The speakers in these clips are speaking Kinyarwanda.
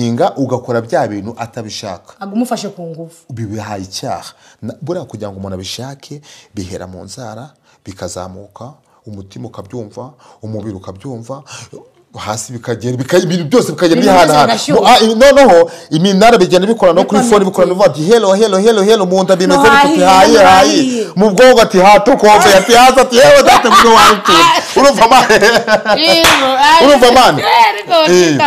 inga ugakora bya bintu atabishaka agumufashe ku ngufu bibihaye icyaha buriya kugira ngo umuntu abishake bihera mu nzara bikazamuka umutima ukabyumva umubiri ukabyumva hasi bikagenda ibintu byose bikagenda bihana noneho iminara bigenda bikora no kuri phone bikora no ati hello mu nda bimeze biti hayi mu bwongo ati hato kombe ati haza ati yewe data muri wantu urumva mane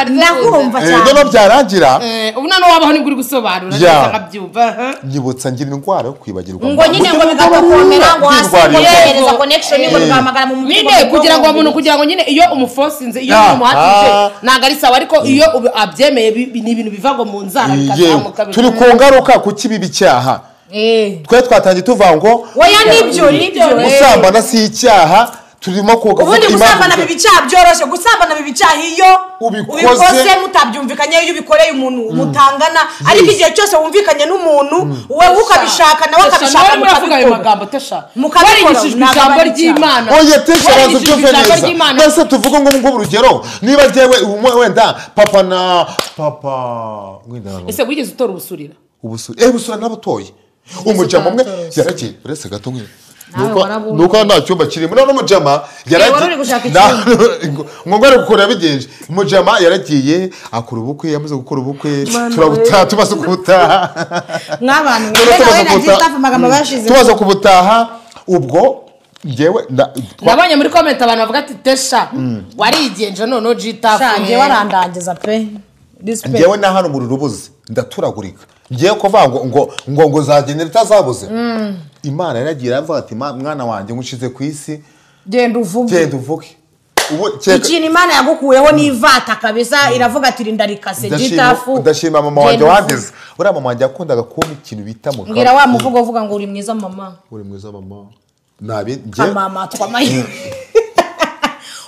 nakumva cyane no byarangira ubu nano wabaho ni guri gusobanura akabyumva nyibutsa ngira indwara yo kwibagirwa ngo nyine ngo bigakomera ngo hasi yereza connection ngo bigamagara mu mutwe kugira ngo umuntu kugira ngo nyine iyo umuforsinze iyo umuhatije nagari sawa ariko iyo abyemeye ni ibintu biva ngo mu nzara bikazamuka turi ku ngaruka ku kibibi cyaha twe twatangiye tuvuga ngo oya nibyo gusambana si icyaha turimo kuvuga ubundi gusambana bibi cyaha byoroshye gusambana bibi cyaha iyo ubikoze mutabyumvikanye iyo ubikoreye umuntu mutangana ariko igihe cyose wumvikanye n'umuntu wewe ukabishaka nawe akabishaka mukavuga ayo magambo tesha mukabikora ijambo ry'Imana oye tesha bazo byumve neza nese tuvuga ngo urugero niba jewe wenda papa na papa ese wigeze utora ubusurira ubusura n'abatoye umujama umwe yaragiye uretse gato nk'iyo nuko nta cyumba kirimo none umujama yaragiye ngongore gukora bigenje umujama yaragiye akora ubukwe yamaze gukora ubukwe turabutaha tumaze kubutaha mw'abantu tumaze kubutaha ubwo ngewe nabonye muri comment abantu bavuga ati tesha warigenje none jitafu ngewe warandangiza pe ngewe na hano muri rubuze ndaturagurika ngiye kuvuga ngo zagenera itazabuze Imana yaragira avuga ati mwana wanjye nkushize ku isi genda uvuge ikintu Imana yagukuyeho n'ivata kabisa iravuga ati rindarikase jitafu ndashima mama wanjye wandeze uriya mama wanjye yakundaga kumpa ikintu bita mu ngira wa muvugo uvuga ngo uri mwiza mama nabi mama twamaye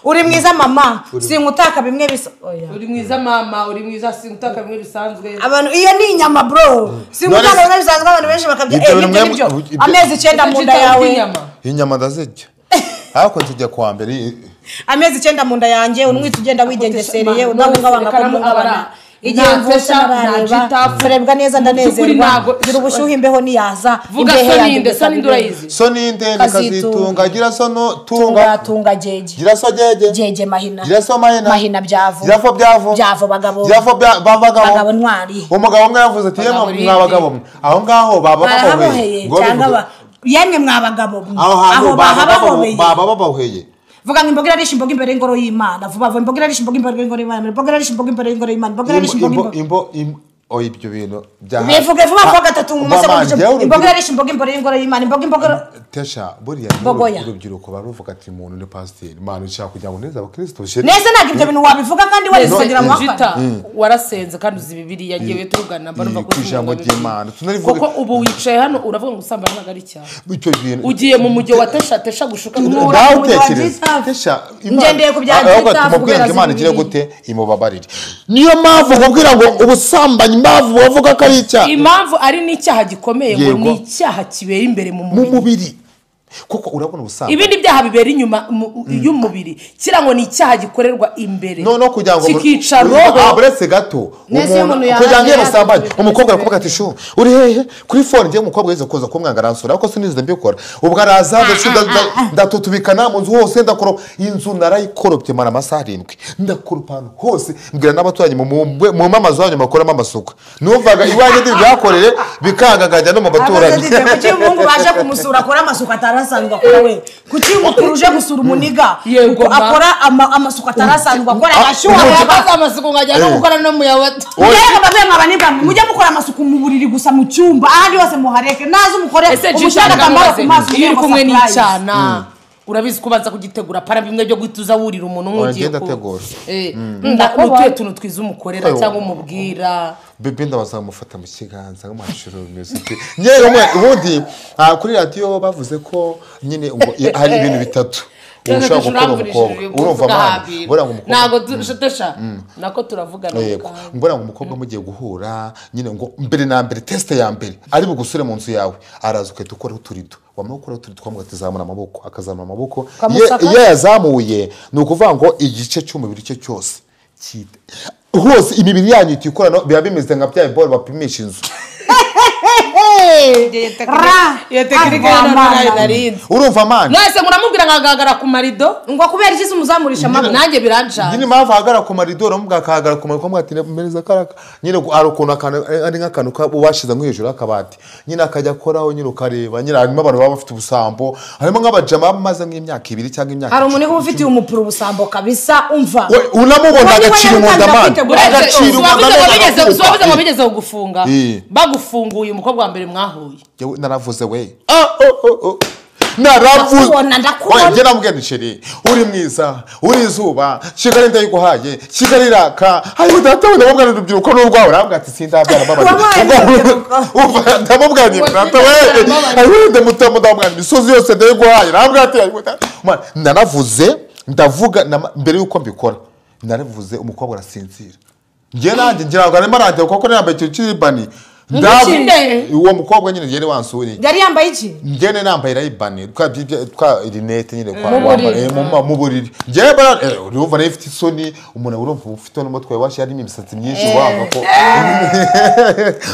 uri mwiza mama sinkutaka bimwe bisa oya uri mwiza mama uri mwiza sinkutaka bimwe bisanzwe abantu iyo ni inyama bro sinkutaka bimwe bisanzwe abantu benshi bakabya nibyo amezi 9 mu nda yawe inyama ndazijya ariko nzijya kwa mbere amezi 9 mu nda yanjye unwita ugenda wigengesereye unahungabanga ko mungabana igihe mvuse nareba furebwa neza ndanezerwa gira ubushuhe imbeho niyaza imbehe yanjye so nindurayizi so ninde nikazitunga gira so tunga jeje gira so jeje mahina gira so mahina byavu byavo bagabo ntwari umugabo umwe yavuze ati yemwe mwabagabo aho ngaho bababoheye yemwe mwabagabo aho bababoheye vuga ngo imboga irarisha imboga imbere y'ingoro y'Imana vuba vuba imboga irarisha imboga imbere y'ingoro y'Imana imboga irarisha imboga imbere y'ingoro y'Imana imboga irarisha imboga ibyo bintu bya bivuge vuba vuba gatatu mu masegonda imboga irarisha imboga imbere y'ingoro y'Imana imboga tesha buriya urubyiruko baruvuga ati umuntu ni pasteur Imana ishaka kugira ngo neza abakristo neza ntabwo ibyo bintu wabivuga kandi warisagira mu akata warasenze kandi uzi Bibiliya yagiye turugana barumva ko ijambo ry'Imana kuko ubu wicaye hano uravuga ngo usambana nagari cyane ugiye mu mujyi wa tesha gushuka tesha ngendeye ku byanditse kubwira Imana igira gute imubabarire niyo mpamvu kubwira ngo ubusambanyi impamvu bavuga ko ari icyaha impamvu ari n'icyaha gikomeye ngo ni icyaha kibera imbere mu mubiri kuko urabona ubusamba ibindi byaha bibera inyuma y'umubiri kira ngo ni icyaha gikorerwa imbere no kugira ngo kikica roho abrese gato kugira ngo yabasambanye umukobwa arakuvuga ati shu uri hehe kuri phone ngiye umukobwa yize koza kumwanga aransura ariko sinize mbikora ubwo araza ndatutubikana mu nzu hose ndakora inzu narayikorobye mara amasaha 7 ndakora pano hose mbwira n'abaturanyi mu mamazo wanyu makoramo amasuka numvaga iwanye ndi byakorere bikangagajya no mu baturanyi kuki umungu baje kumusura akora amasuka atarasanzwe akora we kuki umukuru uje gusura umuniga akora amasuka atarasanzwe akora agashyuha amasuka ngajya no gukora no muyabato yego babe nk'abanibwa mujye mukora amasuku mu buriri gusa mu cyumba ahandi hose muhareke nazo umukore umushaka kamara ku maso iri kumwe n'icyana urabizi kubanza kugitegura para bimwe byo gutuza wurira umuntu nk'ugiye ndategura ndakutuye tuntu twiza umukorera cyangwa umubwira bebe ndabazamufata mu kiganza nk'amashuro music nyewe ubundi kuri radio bavuze ko nyine hari ibintu bitatu ushaka gukora umukobwa urumva mama bora ngo umukobwa nago dushatesha nako turavugana yego mbora ngo umukobwa mugiye guhura nyine ngo mbere na mbere test ya mbere ari bugusure mu nzu yawe arazuke tukora uturido wamwe ukora uturido twamwatizamura amaboko akazamura amaboko yazamuye nukuvuga ngo igice cy'umubiri cye cyose hose imibiri yanyu itikorana biba bimeze nka bya ball bapimisha inzu urumva mani nase nguramubwira nkagagara ku marido ngo kubera iki umuzamurisha amaboko nanjye biranjana nyine mpamvu ahagara ku marido uramubwira akahagara ku marido kamwe ati mereza karaka nyine ari ukuntu ari nk'akantu ubashize nko hejuru y'akabati nyine akajya akoraho nyine ukareba nyine harimo abantu baba bafite ubusambo harimo nk'abajama bamaze nk'imyaka 2 cyangwa imyaka hari umuntu uba ufitiye umupuro ubusambo kabisa umva unamubona agaciro umundamani agaciro umundamani ngo bigeze kugufunga bagufunguye umukobwa wa mbere mwahuye naravuze we naravuze njye namubwira nti sheri uri mwiza uri izuba Kigali ndayiguhaye Kigali iraka hayo data we ndamubwira urubyiruko n'urwawe arambwira ati sindabyara babaje ndamubwira nti data we hayo ndamubwira imisozi yose ndayiguhaye arambwira ati naravuze ndavuga mbere yuko mbikora naravuze umukobwa arasinzira njye nanjye ngira ngo arimo arajya kuko nambaye icyo kiribani uwo mukobwa nyine yari wansuriye yari yambaye iki njye nambaye rayibani twa rinete nyine mu buriri njye urumva nayo ifite isoni umuntu urumva ufite n'umutwe washi harimo imisatsi myinshi wanga ko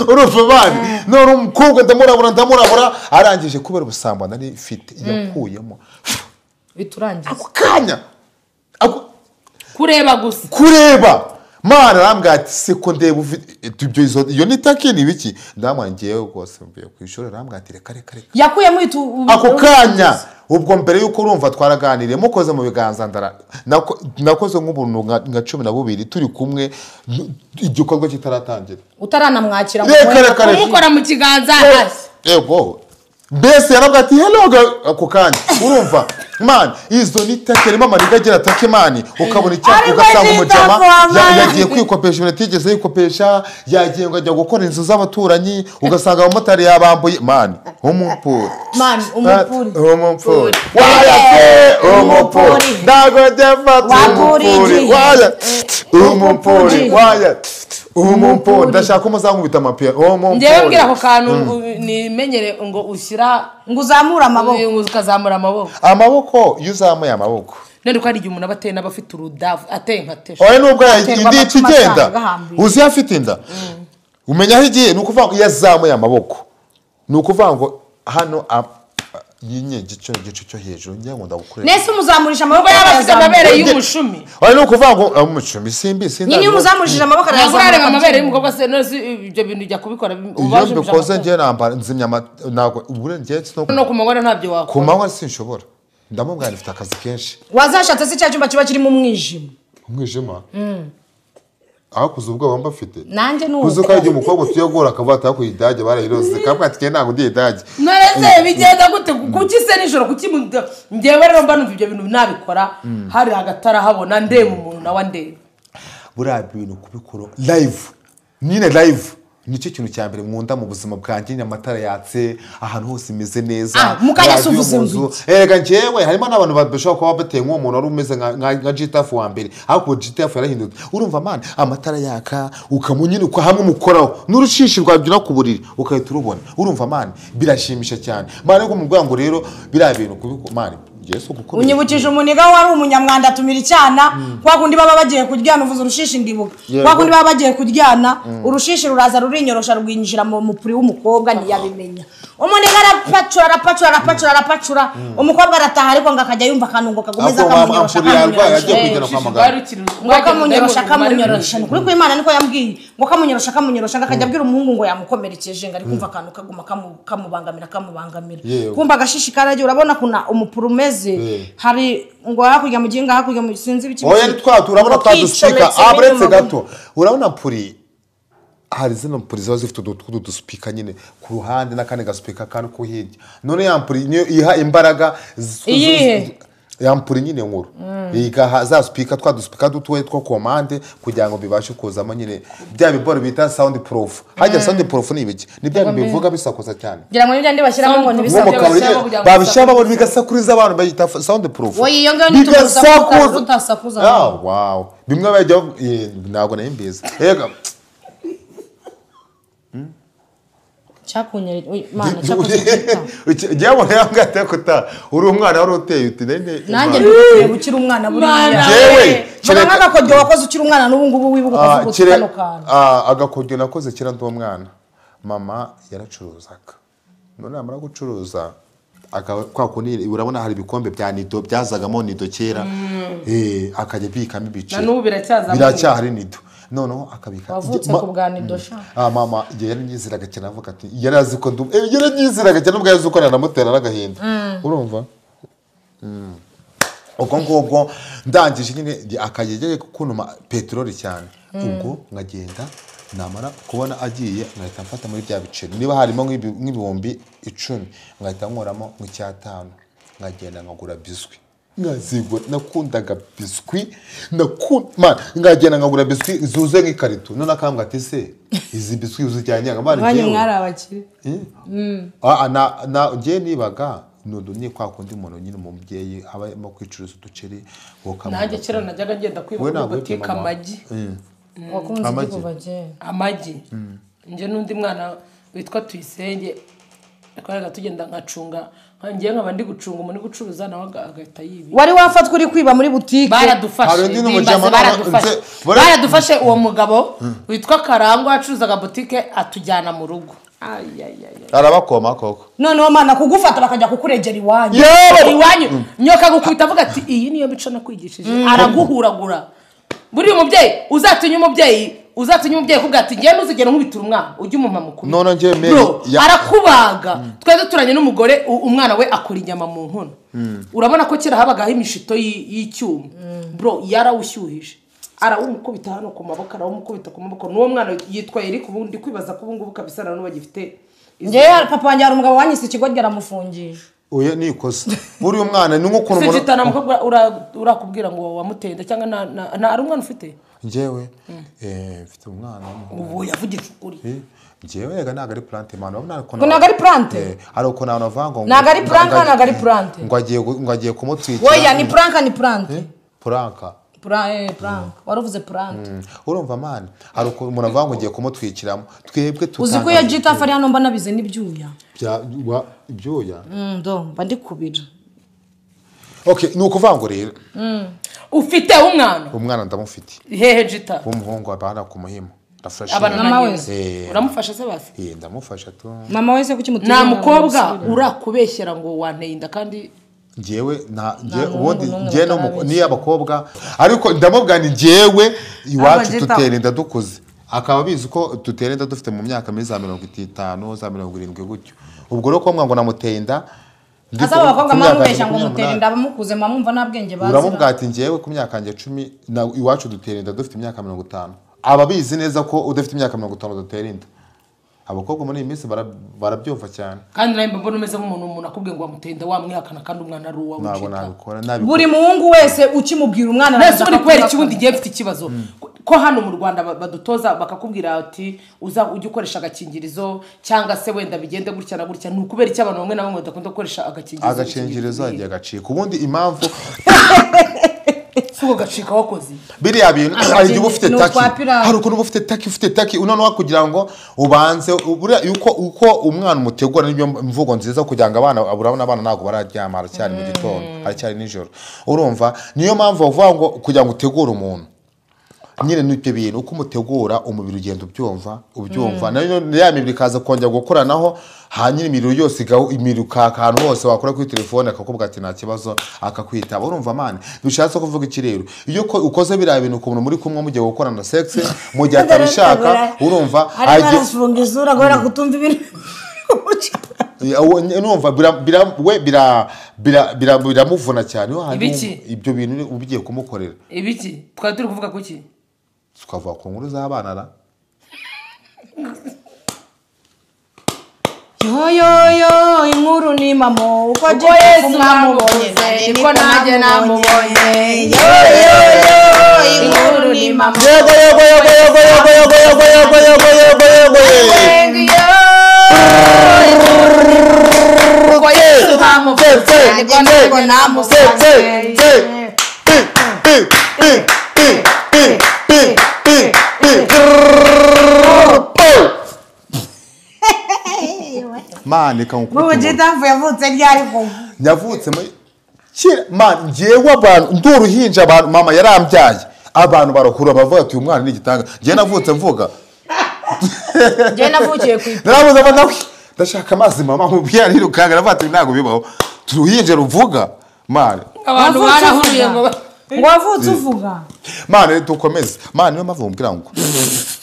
urumva bani none umukobwa ndamurabura arangije kubera ubusambo nari ifite yakuyemo biturangiye ako kanya kureba Mana rambwa ati seko ndeba tubyo iyo nitakini biki ndamwa ngiye gose mbiye kwishora rambwa ati reka yakuyemo ako kanya ubwo mbere yuko urumva twaraganiriye mukoze mu biganza ndara nakoze nk'ubuntu nka 12 turi kumwe igikorwa kitaratangira utaranamwakira mukora mu kiganza hasi yego mbese yarabwa ati hello ako kanya urumva man izo nitakerema mariga gira takimani ukabona icyo ugasanga umujama yagiye kwikopesha ibintu tigeze yikopesha yagiye ngo ajya gukora inzu z'abaturanyi ugasanga abamotari yabambuye man umupuri ndago defata umupuri waya umupuri ndashaka umuzangubita amapia ngewe mbwira ako kantu nimenyere ngo ushyira ngo uzamura amaboko ukazamura amaboko iyo uzamuye amaboko nende ko hari igihe umuntu abateye n'abafite urudavu ateye nka tesho oya nubwo indi ikigenda uzi afite inda umenya aho igiye nuko uvuga ngo yazamuye amaboko nuko uvuga ngo hano yinye gico cyo hejuru ngiye ngo ndagukorera nese umuzamurisha amaboko y'abafite amabere y'umushumi oya nuko uvuga ngo umushumi simbi nyine umuzamurishije amaboko arareba amabere y'umukobwa se nose ibyo bintu ujya kubikora ubaje bikoze ngiye nambara nzimya nago ubure ngiye no kumagora ntabyo wakora kumagora sinshobora ndamubwira nifite akazi kenshi wazashatse se cyumba kiba kirimo umwijima aho kuza ubwoba mbafite nanjye nuko kuzo kaje umukobwa tuyagora akavata ku idage barayirose kabwa ati ntabwo ndi idage nareze bigenda gute kuki se nijoro kuki ngewe rero mba numva ibyo bintu nabikora hari agatara habona ndeba umuntu nawe ndeba buriya bintu kubikora live nyine live nicyo kintu cya mbere nkunda mu buzima bwanjye amatara yatse ahantu hose imeze neza mukanya suvuze nzu erega njewe harimo n'abantu badashobora kuba bateye nk'umuntu wari umeze nka GTF wa mbere ariko GTF yarahindutse urumva man amatara yaka ukamunyine uko hamwe mukoraho n'urushishi rwabyina ku buriri ukahita urubona urumva man birashimisha cyane man ngo mu rwango rero biriya bintu kubikora unyibukije umuniga wari umunyamwanda atumira icyana kwa kundi baba bagiye kuryana uvuze urushishi ndibuka kwa kundi baba bagiye kuryana urushishi ruraza rurinyorosha rwinjira mu mupuri w'umukobwa ntiyabimenya umuniga arapacura umukobwa arataha ariko ngo akajya yumva akantu ngo kagumeza kamunyorosha kuri ko Imana niko yambwiye ngo kamunyorosha akajya abwira umuhungu ngo yamukomerekeje ngo ari kumva akantu kaguma kamubangamira kumva agashishi karagiye urabona kuna umupuri umeze hari ngo hakurya mu ginga hakurya mu sinzi biki oya turabona twaduspeaker abretse gato urabona puri hari zino puri ziba zifite uduspeaker nyine ku ruhande n'akandi gaspeaker kandi ko hirya none ya puri niyo iha imbaraga yampuri nyine nkuru igaha za speaker twaduspeaker dutoye two commande kugira ngo bibashe kuzamo nyine bya biboro bita sound proof hajya sound proof ni ibiki ni bya bivuga bisakuza cyane ngira ngo nibyo bashyiramo ngo nibisakuza babishyira babona bigasakuriza abantu bayita sound proof oyi iyo ngiyo utasakuza wow bimwe bajya ntabwo nayo mbizi ega cyakunyere mana cyakuze Jyamo yambwate kuta uri umwana wari uteye uti nene nanjye ndikwiye gukira umwana buriya jewe Mbona nk'agakoryo wakoze ukiri umwana n'ubu ngubu wibuka ukavuga uti kano kana agakoryo nakoze kira ndi umwana mama yaracuruzaga none amara gucuruza kwa kunire urabona hari ibikombe bya nido byazagamo nido kera akajya bikamo ibice n'ubu biracyahari nido noneho akabika wavutse ku bwa nido sha mama yaranyiziraga cyane avuga ati yarazi ko yaranyiziraga cyane ubwo yazi ko nanamutera n'agahinda urumva uko ngubwo ndangije nyine akagege kunuma peteroli cyane ubwo nkagenda namara kubona agiye ngahita mfata muri bya biceri niba harimo nk'ibihumbi 10 ngahita nkoramo nk'icyatanu nkagenda nkagura biswi ngazigwa nakundaga biswi ngagenda nkagura biswi zuze nk'ikarito none akambwa ati se izi biswi uzijyanye abanye mwari abakire na ngiye nibaga ni kwa kundi muntu nyine umubyeyi aba arimo kwicuruza uduceri nanjye kera najyaga ngenda kwiba butike amagi wakunze kuva je amagi nje n'undi mwana witwa Tuyisenge twaraga tugenda nkacunga ngiye nkaba ndi gucunga umuntu gucuruza nawe agahita yibi wari wafatwa uri kwiba muri butike baradufashe uwo mugabo witwa Karangwa acuruzaga butike atujyana mu rugo arabakoma koko noneho mana kugufata bakajya kukuregera iwanyu nyoka gukubita avuga ati iyi niyo mico nakwigishije araguhuragura buri umubyeyi uzatinya umubyeyi kuvuga ati ngiye ntuzigera nkubitira umwana ujye umuma mukuru none ngiye arakubaga twese turanye n'umugore umwana we akora inyama mu nkono urabona ko kera habagaho imishito y'icyuma bro yarawushyuhije arawumukubita hano ku maboko arawumukubita ku maboko n'uwo mwana yitwa Eric ubundi kwibaza ko ubungubu kabisa nano bagifite ngiye papa wanjye hari umugabo wanyise ikigo geramufungisha oya nikoze buri umwana ni nk'ukuntu umuntu sitana mukobwa urakubwira ngo wamutenda cyangwa na ari umwana ufite njewe mfite umwana ubu yavugisha ukuri njewe yega naga ari plante mano naga ari plante ari uko nawe navango naga ari planka naga ari plante ngo agiye kumutwikira oya ni plante planka waruvuze plante urumva mani hari uko umuntu avango ngiye kumutwikiramo twebwe uzi ko yajita afari hano mba nabize n'ibyuya ibyuya ndo mba ndi kubira okay ni ukuvango rero ufite umwana ndamufite hehe jita umuhungu abana ku muhimo mama wese uramufasha se basi ndamufasha tu mama wese kuki mutira na mukobwa urakubeshyera ngo wanteye inda kandi ngewe ubundi ngewe ni abakobwa ariko ndamubwira ni ngewe iwacu tutera inda dukuze akaba bizi ko tutera inda dufite mu myaka muri za 50 za 70 gutyo ubwo rero ko ngo namuteye inda asaba abakobwa mwamubeshya ngo mutera inda bamukuze mwumva nta bwenge bazi uramubwira ati ngewe ku myaka yanjye 10 iwacu dutera inda dufite imyaka 50 ababizi neza ko udafite imyaka 50 dutera inda abakobwa muri iyi minsi barabyumva cyane kandi nawe mbona umeze nk'umuntu akubwiye ngo wamutenda wamwihakana kandi umwana ari uwawe ntabwo nabikora buri muhungu wese ukimubwira umwana nese uri kwera ikibundi ngiye mfite ikibazo ko hano mu Rwanda badutoza bakakubwira ati ujye ukoresha agakingirizo cyangwa se wenda bigende gutya na gutya ni ukubera iki abantu bamwe na bamwe badakunda gukoresha agakingirizo agiye agacika ubundi impamvu fuko gacika wakoze biriya bintu hari igihe ufite taki hari ukuntu ufite taki unanwa kugira ngo ubanze uko umwana umutegura n'ibyo mvugo nziza kugira ngo abana urabona abana ntago bararyama haracyari mu gitondo haracyari nijoro urumva niyo mpamvu bavuga ngo kugira ngo utegure umuntu nyine n'ibyo bintu uko umutegura umubiri ugenda ubyumva nayo ya mibiri kaza kongera gukoranaho hanyine imibiri yose imiruka ahantu hose wakora kuri telefone akakubwira ati nta kibazo akakwitaba urumva mani bishatse kuvuga iki rero iyo ukoze biriya bintu ku muntu muri kumwe mugiye gukorana sex mu gihe atabishaka urumva arafunga isura guhera kutumva ibintu numva biramuvuna cyane ibyo bintu ubigiye kumukorera ibiki twari turi kuvuga kuki tukavuga ku nkuru z'abana ra yo inkuru ni mamo uko Yesu mwamubonye niko nanjye namubonye yo inkuru ni mamo yego uko Yesu mwamubonye niko namusanze mani wowe Getafe yavutse ryari ko nyavutse muri man ngewe abantu nduruhinja abantu mama yarambyaye abantu barakura bavuga ati uyu mwana ni igitanga ngewe navutse mvuga ngewe navukiye ku narabuze nawe ndashaka amazi mama mubwira ntirukanga navuga ati ntabwo bibaho turuhinje ruvuga mani abantu barahuriye ngo wavutse uvuga mani dukomeze mani niyo mpamvu mubwira ngo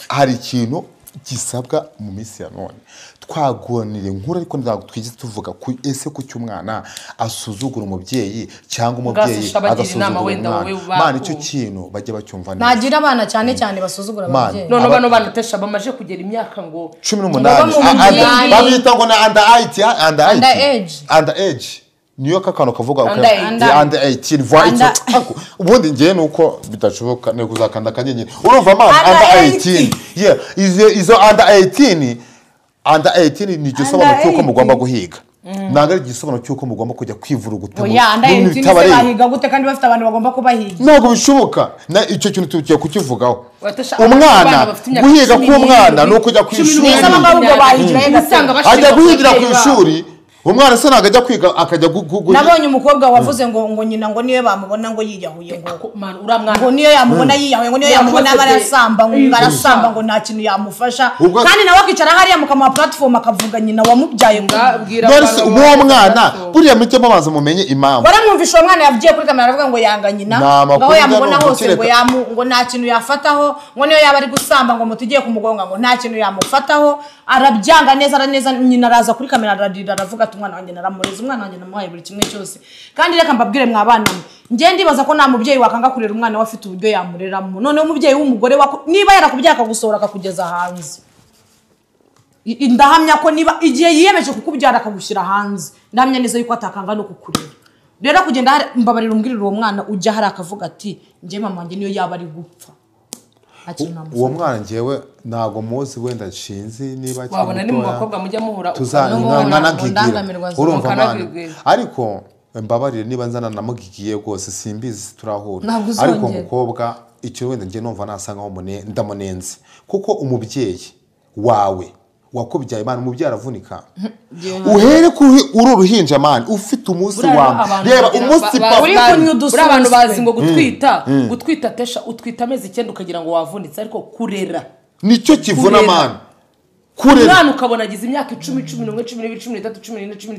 hari ikintu gisabwa mu minsi ya none twagonire nkuru ariko ntabwo twigize tuvuga ku ese ku cy'umwana asuzugura umubyeyi cyangwa umubyeyi agasuzugura umwana mani icyo kintu bajye bacyumva neza nagira abana cyane cyane basuzugura ababyeyi none bano banatesha bamaje kugera imyaka ngo 18 babita ngo na under age niyo kakano kavuga under 18 voix ubundi ngiye nuko bidashoboka ne kuzakanda kanyenyeri urumva man under 18 yeah izo under 18 ni gisobanuro cyuko mugomba guhiga nanga igisobanuro cyuko mugomba kujya kwivura gutamo bahiga gute kandi bafite abantu bagomba kubahiga ntabwo bishoboka na icyo kintu tugiye kukivugaho umwana guhiga k'umwana no kujya ku ishuri ajya guhigira ku ishuri umwana se ntago ajya kwiga akajya nabonye umukobwa wavuze ngo nyina ngo niyo bamubona ngo yiyahuye ngo niyo yamubona yiyahuye ngo niyo yamubona barasamba ngo nta kintu yamufasha kandi nawe akicara hariya mukamuha platform akavuga nyina wamubyaye ngo uwo mwana buriya muke mabanza mumenye impamvu baramwumvisha uwo mwana yavugiye kuri kamera aravuga ngo yanganyina naho yamubona hose ngo nta kintu yafataho ngo niyo yaba ari gusamba ngo mutugiye kumugonga ngo nta kintu yamufataho arabyanga neza nyina araza kuri kamera ararira aravuga umwana wanjye naramureze umwana wanjye namuhaye buri kimwe cyose kandi reka mbabwire mwabana ngiye ndibaza ko nta mubyeyi wakanga kurera umwana we afite uburyo yamureramo none umubyeyi w'umugore niba yarakubyaye akagusohora akakugeza hanze ndahamya ko niba igihe yiyemeje kukubyara akagushyira hanze ndahamya neza yuko atakanga no kukurera rero kugenda mbabarira umbwirira uwo mwana ujya hari akavuga ati ngiye mama wanjye niyo yaba ari gupfa uwo mwana ngewe ntago muzi wenda nshinzi niba wabona ni mu bakobwa mujya muhura tuzanangigira urumva mwana ariko mbabarire niba nzana namugigiye rwose simbizi turahura ariko umukobwa icyo wenda ngiye numva nasangaho ndamunenze kuko umubyeyi wawe wakubyaye imana umubyeyi aravunika uhere kuri uru ruhinja mani ufite umunsi wawe reba umunsi uri kunyudusubiza abantu bazi ngo gutwita tesha utwita amezi 9 ukagira ngo wavunitse ariko kurera nicyo kivuna mani kurera umwana ukabona agize imyaka 10 11 12 13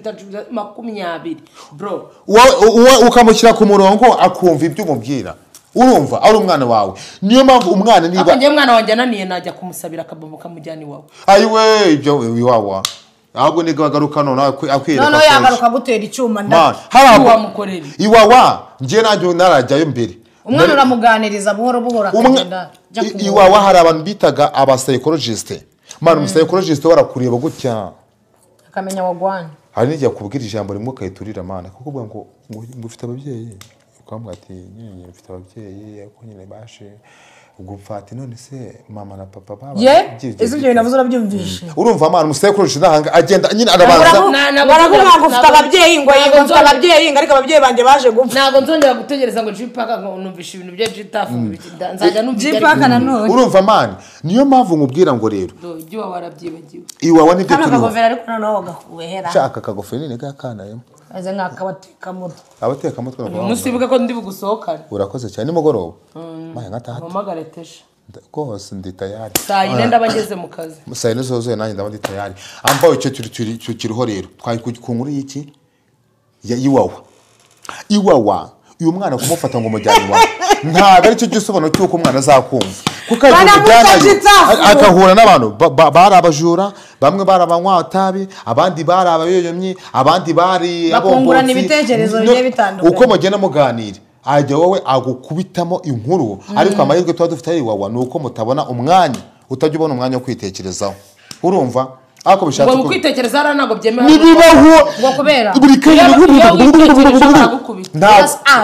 14 15 20 bro ukamushyira ku murongo akumva ibyo umubwira urumva ari umwana wawe niyo mpamvu umwana niba akangiye umwana wanjye ananiye najya kumusabira akabombo kamujyana iwawe ayiwe ibyo wiwawa ahubwo nigagaruka none akwireka none yagaruka gutera icyuma nda mukorera iwawa ngiye najye narajyayo mbere umwana uramuganiriza buhoro akagenda iwawa hari abantu bitaga abapsychologist man umupsychologist warakureba gutya akamenya wagwanya hari n'igihe kubwira ijambo rimwe ukayiturira mana kuko ngo ufite ababyeyi ukamubwira ati nyine mfite ababyeyi ariko nyine bashe gupfata none se mama na papa baba ese ibyo navuze urabyumvishe urumva amana umusekuru nahanga agenda nyine arabanza baravuga ngo ufite ababyeyi ngo ufite ababyeyi ariko ababyeyi banje baje gupfa ntago nzongera gutegereza ngo jipaka ngo numvishe ibintu bye jitafu nzajya numvisha jipaka nanone urumva amana niyo mpamvu nkubwira ngo rero iwa warabyibagiwe iwawa nibyo turi kagofera ariko noneho gakuhera shaka kagofera nini gakanaye aze nkakabateka mutwe abateka mutwe musibuke ko ndi bugusohokana urakoze cyane nimugoroba maye ngataha mpamagare tesha rwose ndi tayari saa 4 ndaba ngeze mu kazi saa 4 zozoye nanjye ndaba ndi tayari ambaye icyo kiriho rero twari ku nkuru y'iki ya iwawa uyu mwana kumufata ngo umujyane wawe ntabwo ari cyo gisobanuro cy'uko umwana azakumva kuko ari akahura n'abantu bari abajura bamwe bari abanywatabi abandi bari abayoyomyi abandi bari bakungurana ibitekerezo bigiye bitandukanye uko mugenda muganira ajya wowe agukubitamo inkuru ariko amahirwe tuba dufite ari iwawa ni uko mutabona umwanya utajya ubona umwanya wo kwitekerezaho urumva ako bishatse ngo kwitekereza ara ntago byemewe nibibaho ngo kubera buri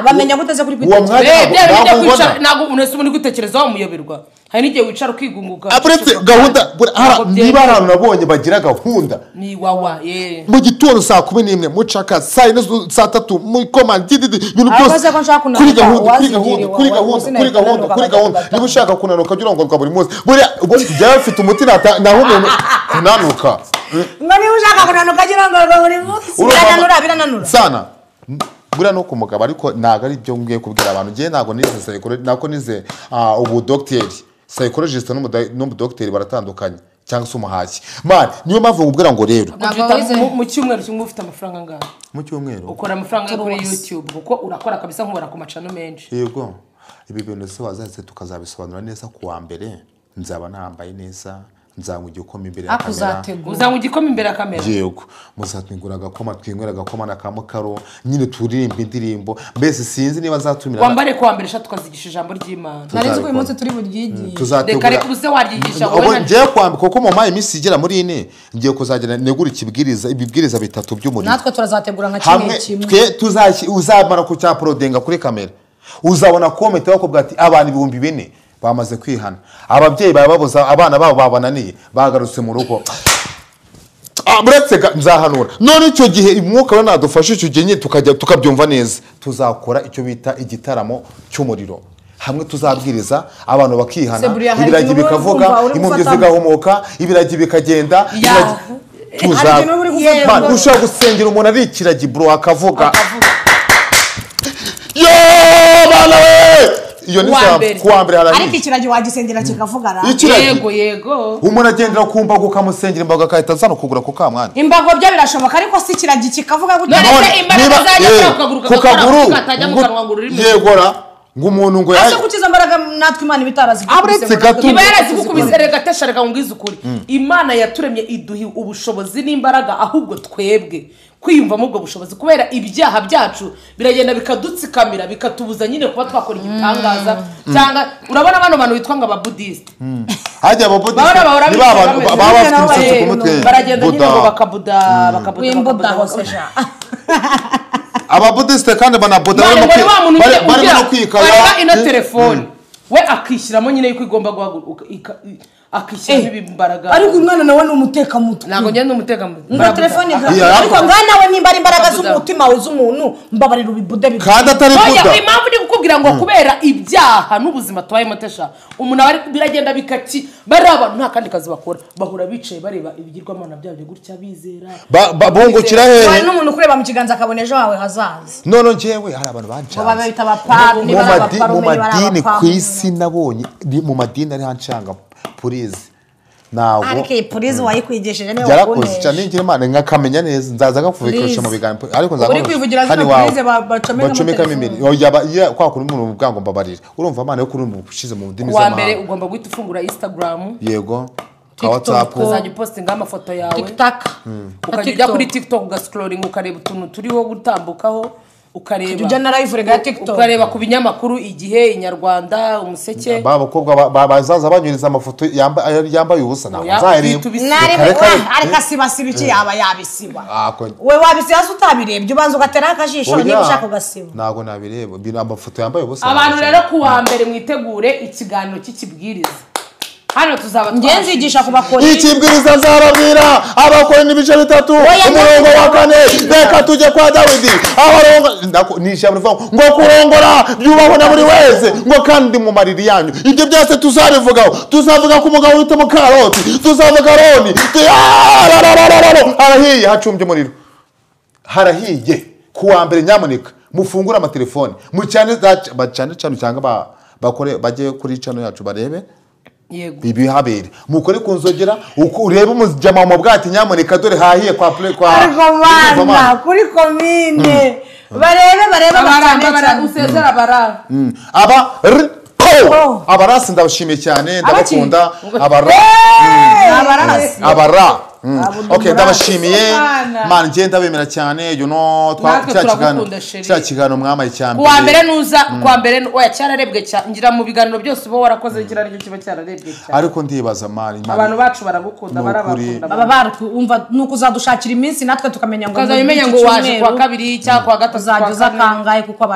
bamenya guteze kuri kwitekereza ntago unese ubundi kwitekerezaho umuyoberwa hari n'igihe wicara ukigunguka apretse gahunda niba abantu nabonye bagira gahunda ni wawa mu gitondo saa 11 mucaka saa 3 mu command ibintu byose kuri gahunda niba ushaka kunanuka ugira ngo buri munsi buri bafite umuti naho umuntu kunanuka ngo niba ushaka kunanuka agira ngo buri munsi birananura sana buriya no ku mugabo ariko ntabwo ari byo ngiye kubwira abantu ngiye ntabwo nize psychology nako nize ubu docteur psychologist n'umudocteur baratandukanye cyangwa se umuhashyi man niyo mpamvu ubwira ngo rero mu cyumweru kimwe ufite amafaranga angahe mu cyumweru ukora amafaranga kuri YouTube kuko urakora kabisa nkubara ku macano menshi yego ibi bintu se wazaze tukazabisobanura neza kuwa mbere nzaba nambaye neza nzanywa igikoma imbere ya kamera uzanywa igikoma imbere ya kamera yego muzatwingura agakoma twinywera agakoma na kamukaro nyine turirimba indirimbo mbese sinzi niba zatumira wambare kuwa mbere sha tukazigisha ijambo ry'Imana narizi ko uyu munsi turi buryigiye reka reka uze waryigisha wowe ngiye kwambika kuko mu mayi minsi igera muri ine ngiye kuzagenda negura ibibwiriza bitatu by'umuriro natwe turazategura nka kimwe twe uzamara ku cya prodenga kuri kamera uzabona comment bakubwira ati abantu 4,000 bamaze kwihana ababyeyi bababuza abana babo babananiye bagarutse mu rugo buretse nzahanura none icyo gihe umwuka we nadufashe icyo gihe tukajya tukabyumva neza tuzakora icyo bita igitaramo cy'umuriro hamwe tuzabwiriza abantu bakihana ibiragi bikavuga impunzi zigahumuka ibiragi bikagenda ushobora gusengera umuntu ari ikiragi bro akavuga yo bana iyo ni kuwa mbere harahiye ariko ikiragi wagisengera kikavuga ra yego umuntu agendera ku mbago ukamusengera imbago akahita azana kugura ku kamwana imbago byo birashoboka ariko si ikiragi kikavuga gutya ku kaguru yegora ngo umuntu ngo yaje kukiza mbaraga natwe Imana ibitarazigukubise rega tesharega ngize ukuri Imana yaturemye iduhi ubushobozi n'imbaraga ahubwo twebwe kwiyumvamo ubwo bushobozi kubera ibyaha byacu biragenda bikadutsikamira bikatubuza nyine kuba twakora igitangaza cyangwa urabona abana bantu bitwa ngo ababuddhist hajya ababuddhist baba bafite imisatsi ku mutwe baragenda nyine ngo bakabuda ababuddhist kandi banabuda barimo kwikaya ina telefone we akishyiramo nyine yuko igomba guhaguruka akishyiramo imbaraga ariko umwana nawe ni umutekamutwe ntabwo njye ni umutekamutwe ngo telefone ariko ngana nawe nimba ari imbaraga z'umutima w'umuntu mbabarira ubibude kandi atari buda impamvu ndi kukubwira ngo kubera ibyaha n'ubuzima tubayemo tesha umuntu biragenda bikaki bari abantu nta kandi kazi bakora bahura bicaye bareba ibigirwamana byabyo gutya bizera bungukira hehe n'umuntu kureba mu kiganza akabona ejo hawe hazaza none njyewe hari abantu bancanze babita abapari mu madini ku isi nabonye mu madini ari hancanga purize nawo ariko purize wayikwigishije niyo yarakoze cyane ngira Imana nkakamenya neza nzaza ngakuvikisha mu biganiro ariko nzaza uri kwivugira za purize bacomeka mimiri kwa kuri umuntu ubwango mbabarira urumva Imana yo kuri umushize mu ndimi z'amahanga wa mbere ugomba guhita ufungura Instagram yego WhatsApp uzajya postinga amafoto yawe TikTok ukajya kuri TikTok ugascrolling ukareba utuntu turiho gutambukaho ukareba ujya na live rega TikTok ukareba ku binyamakuru igihe Inyarwanda umuseke babakobwa bazaza banyuriza amafoto yambaye ubusa naho nzareba ariko sibasiba iki yaba yabisiba we wabisiba utabirebye ubanza ugatera akajisho niba ushaka ugasiba ntago nabireba amafoto yambaye ubusa abantu rero kuwa mbere mwitegure ikiganiro cy'ikibwiriza hano tuzaba ngenzigisha kubakora ikibwiriza zarabwira abakora n'ibice bitatu umurongo wa 4 reka tujye kwa Dawidi abarongo nishyamba ngo kurongora byubahona buri wese ngo kandi mu mariri yanyu ibyo byose tuzabivugaho tuzavuga ku mugabo wita mu karoti tuzavuga Aroni harahiye hacumbye umuriro harahiye kuwa mbere nyamuneka mufungura amatelefone mu cyane cyangwa bakore bajye kuri channel yacu barebe yego ibi habere mukore kunzogera urebe umujyama mu bwati nyamuneka dore hahiye kwa ariko bana kuri komine barebe baramba usezera bara abarasi ndabashimiye cyane ndabakunda abara okay ndabashimiye man ngenda bemera cyane cya kiganiro mwamaye cyane kwa mbere nuza kwa mbere oya cyararebwe ngira mu biganiro byose bo warakoze kiraryo kiba cyararebwe cyane ariko ndibaza mari abantu bacu baragukunda barabakunda baba barumva nuko uzadushakira iminsi natwe tukamenya ngo ukazabimenya ngo waje kwa kabiri cyangwa kwa gatatu uzajuza kangaye kuko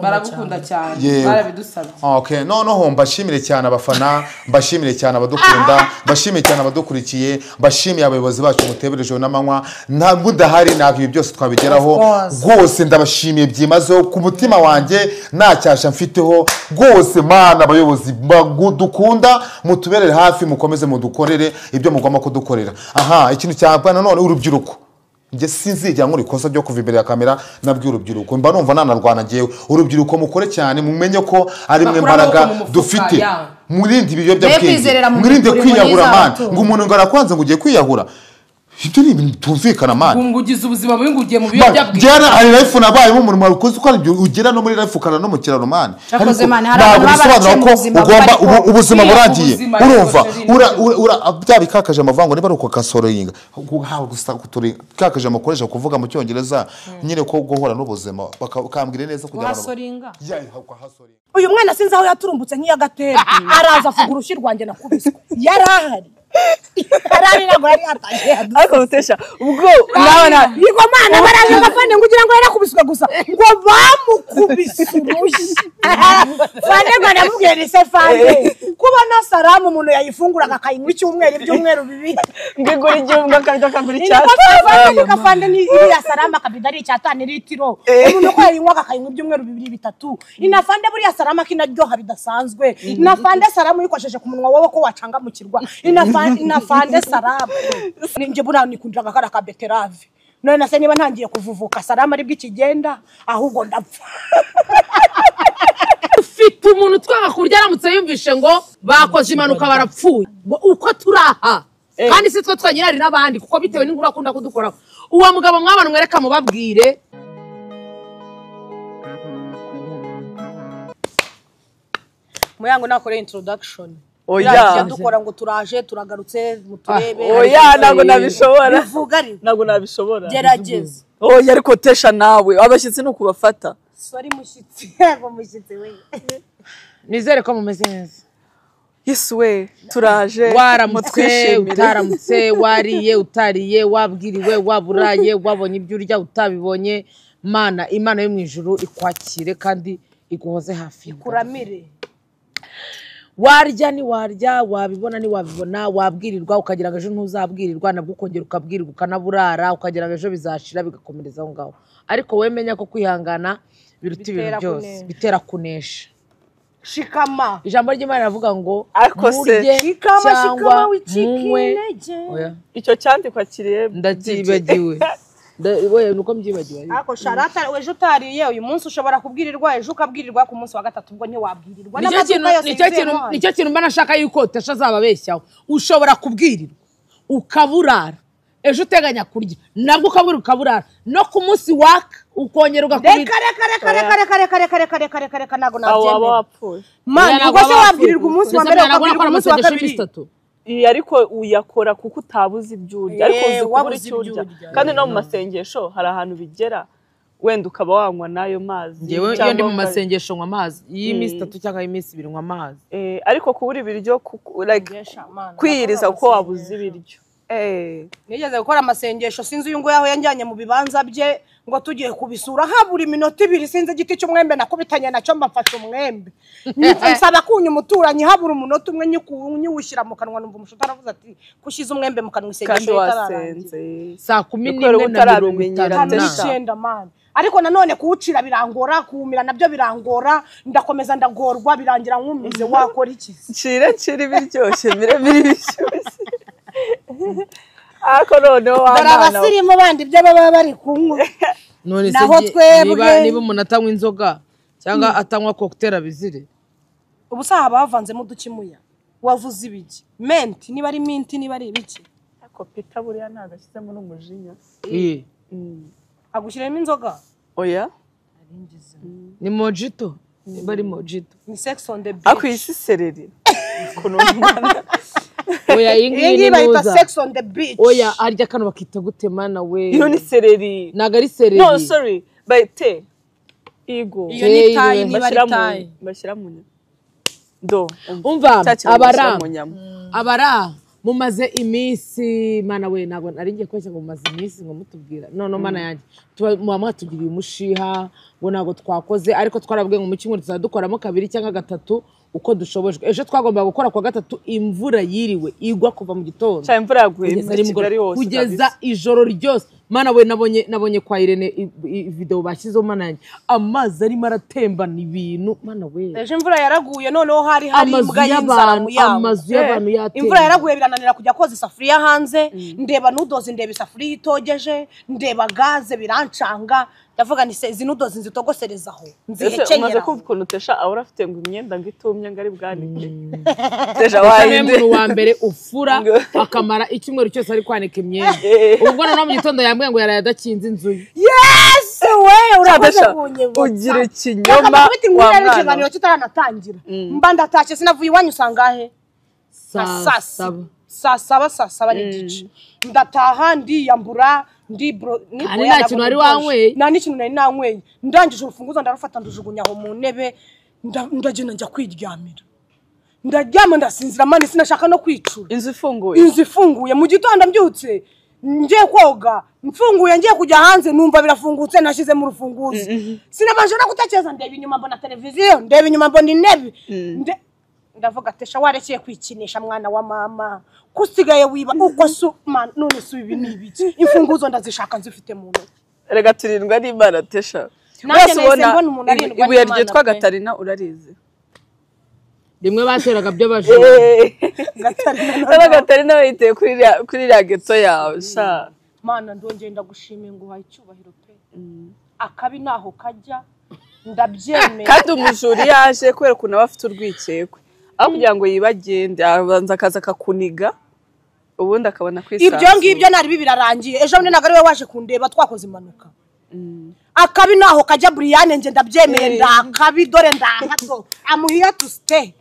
baragukunda cyane barabidusabye okay noneho mbashimire cyane abafana mbashimire cyane abadukunda mbashimire cyane abadukurikiye mbashimiye abayobozi bacu muteberejeho n'amanywa ntabwo udahari ntabwo ibi byose twabigeraho rwose ndabashimiye byimazeho ku mutima wanjye nta cyasha mfiteho rwose mana abayobozi dukunda mutuberere hafi mukomeze mudukorere ibyo mugomba kudukorera aha ikintu cyangwa nanone urubyiruko njye sinzijya nkora ikosa ryo kuva imbere ya kamera nabwiye urubyiruko mba numva nanarwana ngewe urubyiruko mukore cyane mumenye ko ari mwe mbaraga dufite murinde ibiyobyabwenge mwirinde kwiyahura mani ngo umuntu ngo arakwanze ngo ugiye kwiyahura ibyo ni ibintu tumvikana mani ngo ugize ubuzima bubi ngo ugiye mu biyobyabwenge byara ari life nabayemo umuntu warukoze uko ari ugera no muri life ukana no mu kiraro mani ntabwo bisobanura ko ugomba ubuzima burangiye urumva byabikakaje amavango niba ari uko kasoroyinga hawe gusa kuturi kakaje amakoresha kuvuga mu cyongereza nyine ko guhora n'ubuzima bakambwire neza kugira ngo uyu mwana sinzi aho yaturumbutse nk'iyagatebe araza avuga urushyi rwanjye nakubiswe yarahari arari ntabwo yari yatangiye ariko mutesha ubwo nabona yego mana baraje gafande ngo ugira ngo yarakubiswe gusa ngo bamukubise urushyi fande ngo namubwire ni se fande kuba na salamu umuntu yayifunguraga akayinywa icyumweru ibyumweru bibiri ngigura igihunga kandi akagura icyatsi gafande ni iriya salamu akabida ari icyatani litiro umuntu ko yayinywa akayinywa ibyumweru bibiri bitatu inafande buriya salamu akinaryoha bidasanzwe inafande salamu yikosheshe ku munwa wowe ko wacangamukirwa inafande salamu ninjye buriya nikundiraga kara ka beterave none nase niba ntangiye kuvuvuka salamu ari bw'ikigenda ahubwo ndapfa ufite umuntu twanga kurya aramutse yumvishe ngo bakoze impanuka barapfuye uko turaha kandi si twe twanyine ari n'abandi kuko bitewe n'inkuru akunda kudukoraho uwo mugabo mwabana mwereka mubabwire muyango nakore introduction oya dukora ngo turaje turagarutse muturebe oya ntabwo nabishobora bivuga ari ntabwo nabishobora gerageza oya ariko tesha nawe abashyitsi no kubafata sorry mushyitsi yego mushyitsi we nizere ko mumeze neza yesu we turaje waramutse utaramutse wariye utariye wabwiriwe waburaye wabonye ibyo urya utabibonye mana imana yo mu ijuru ikwakire kandi iguhoze hafi kuramire warya ni warya wabibona ni wabibona wabwirirwa ukagira ngo ejo ntuzabwirirwa nabwo ukongera ukabwirirwa ukanaburara ukagira ngo ejo bizashira bigakomereza aho ngaho ariko wemenya ko kwihangana biruta ibintu byose bitera kunesha shikama ijambo ry'Imana ravuga ngo murye cyangwa munywe icyo cyandikwa kiriye ndakibagiwe Wewe nuko mbyibagiwe ako sharata ejo utariye uyu munsi ushobora kubwirirwa ejo ukabwirirwa ku munsi wa gatatu ubwo ntiwabwirirwa nicyo kintu mba nashaka yuko tesha zababeshyaho ushobora kubwirirwa ukaburara ejo uteganya kurya nabwo ukabura ukaburara no ku munsi waka ukongera ugakubira reka ntabwo nabyemera mani ubwo se wabwirirwa umunsi wa mbere ukabwirirwa umunsi wa kabiri ariko uyakora kuko utabuze ibyo urya ariko uzi kubura icyo urya kandi no mu masengesho hari ahantu bigera wenda ukaba wanywa n'ayo mazi ngewe iyo ndi mu masengesho nywa amazi y'iminsi 3 cyangwa y'iminsi 2 nywa amazi ariko kubura ibiryo kwiyiriza kuko wabuze ibiryo nigeze gukora amasengesho sinzi uyu ngo yaho yanjyanye mu bibanza bye ngo tugiye kubisura habura iminota 2 sinzi igiti cy'umwembe nakubitanye nacyo mbafasha umwembe nsaba kunya umuturanyi habura umunota umwe nyuwushyira mu kanwa numva umushuti aravuze ati kushiza umwembe mu kanwa isengesho wasenze saa 11:59 man ariko nanone kuwucira birangora kuwumira nabyo birangora ndakomeza ndagorwa birangira nkumize wakora iki ncire biryoshye biri bishyushye ako noneho barabasirimu bandi ibyo baba bari kunywa none se niba umuntu atanywa inzoga cyangwa atanywa cocktail abizire ubusaha bavanzemo udukimuya wavuze ibiki menti niba ari minti niba ari ibiki ako pita buriya ntagashyizemo n'umujinya agushyiramo inzoga oya ni mojito niba ari mojito ni sex on the beach ako isi sereri kunumana oya ingi bayita sex on the beach oya arya kano bakita gutema nawe iyo ni sereri naga ari sereri no sorry bayite igo iyo ni tayi niba ari tayi bashyira mu nyama do umva abara mumaze iminsi mana we nago ari ngiye kwese ngo mumaze iminsi ngo mutubwira no mana yanjye mama tugiriye umushiha ngo nago twakoze ariko twarabwiye ngo mu cyumweru tuzadukoramo 2 cyangwa 3 uko dushobojwe ejo twagombaga gukora kwa gatatu imvura yiriwe igwa kuva mu gitondo cyane imvura yaguye Kigali hose kugeza ijoro ryose mana we nabonye kwa Irene video bashyizeho mana yanjye amazi arimo aratembana ibintu mana we ejo imvura yaraguye noneho hari imbwa y'inzara mu yawo amazu y'abantu yatemba imvura yaraguye birananira kujya koza isafuriya hanze ndeba nudozi ndeba isafuriya itogeje ndeba gaze birancanga ndavuga ni izi nudozi nzitogoserezaho nzihekenyera umaze kumva ukuntu Tesha ahora afite ngo imyenda ngo itumye ngo ari bwanike Tesha wahinde wa mbere ufura akamara icyumweru cyose ari kwanika imyenda ubwo noneho mu gitondo yambwiye ngo yaraye adakinze inzu ye yes we urakoze kunyibutsa ugira ikinyoma wa mwana ikiganiro kitaranatangira mba ndatashye sinavuye iwanyu usangahe saa saba n'igice ndataha ndiyambura ari nta kintu wari wanyweye nta n'ikintu nari nanyweye ndangije urufunguzo ndarufata ndujugunya aho mu ntebe ndagenda njya kwiryamira ndaryama ndasinzira mani sinashaka no kwicura inzu ifunguye mu gitondo mbyutse ngiye koga mfunguye ngiye kujya hanze numva birafungutse nashyize mu rufunguzo sinabanje no gutekereza ndeba inyuma mbona televiziyo ndeba inyuma mbona intebe ndavuga Tesha warekeye kwikinisha mwana wa mama kusigaye wiba uko none si ibi n'ibiki imfunguzo ndazishaka nzifite mu ntoki rega turindwa n'Imana Tesha wese ubona ibuye ryitwa Gatarina urarizi rimwe bateraga byo baje Gatarina wayiteye kuri ya geto yawe sha mana ndongeye ndagushimiye ngo uhaye icyubahiro pe akabi naho kajya ndabyemeye kandi umujuri yaje kubera ukuntu aba afite urwikekwe aho kugira ngo yibagende abanza akaza akakuniga ubundi akabona kwisanzura ibyo ngibyo nari birarangiye ejo bundi nagari we waje kundeba twakoze impanuka akabi naho kajya Brian nje ndabyemeye ndakabi dore ndahato amuhiya to stay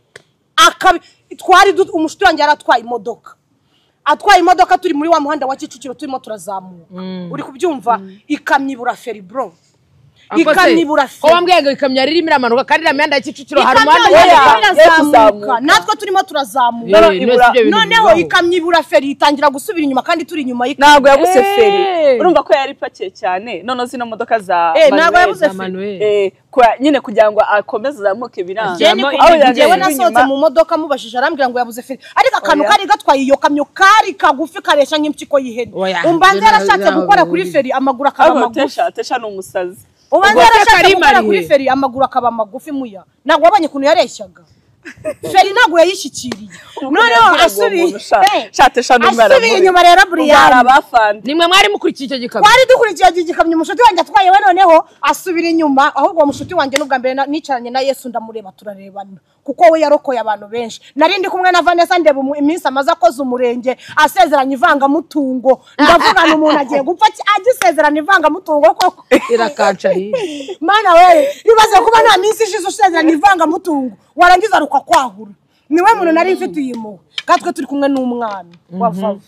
akabi twari umushiti wanjye yaratwaye imodoka turi muri wa muhanda wa Kicukiro turimo turazamuka uri kubyumva ikamyibura feri bro ikamyibura feri wambwiye ngo ikamya ririmo iramanuka kandi ramyanda ya Kicukiro hari umuhanda yazamuka natwe turimo turazamuka noneho ikamyibura feri itangira gusubira inyuma kandi turi inyuma ntabwo yabuze feri urumva ko yari pakiye cyane none zino modoka za ntabwo yabuze feri nyine kugira ngo akomeze azamuke biranga njyewe nasohotse mu modoka mubashije arambwira ngo yabuze feri ariko akantu kari gatwaye iyo kamyo kari kagufi karesha nk'impyiko y'ihene umbanze yarashatse gukora kuri feri amaguru akaba magufi Tesha ni umusazi ubanze yarashatse gukora kuri feri amaguru akaba magufi muya ntabwo wabonye ukuntu yareshyaga feri ntabwo yayishyikiriye noneho asubiye inyuma rero Brian nimwe mwari mukurikiye icyo gikamyo twari dukurikiye icyo gikamyo umushuti wanjye atwaye we noneho asubira inyuma ahubwo uwo mushuti wanjye n'ubwa mbere nicaranye na Yesu ndamureba turarebana kuko we yarokoye abantu benshi nari ndi kumwe na Vanessa ndeba iminsi amaze akoze umurenge asezeranya ivangamutungo ndavugana umuntu agiye gupfa agisezeranya ivangamutungo koko irakaca hirya mana we ibaze kuba nta minsi ishize usezeranya ivangamutungo warangiza rukakwahura niwe muntu nari mfite uyimo katwe turi kumwe n'umwana wa Vava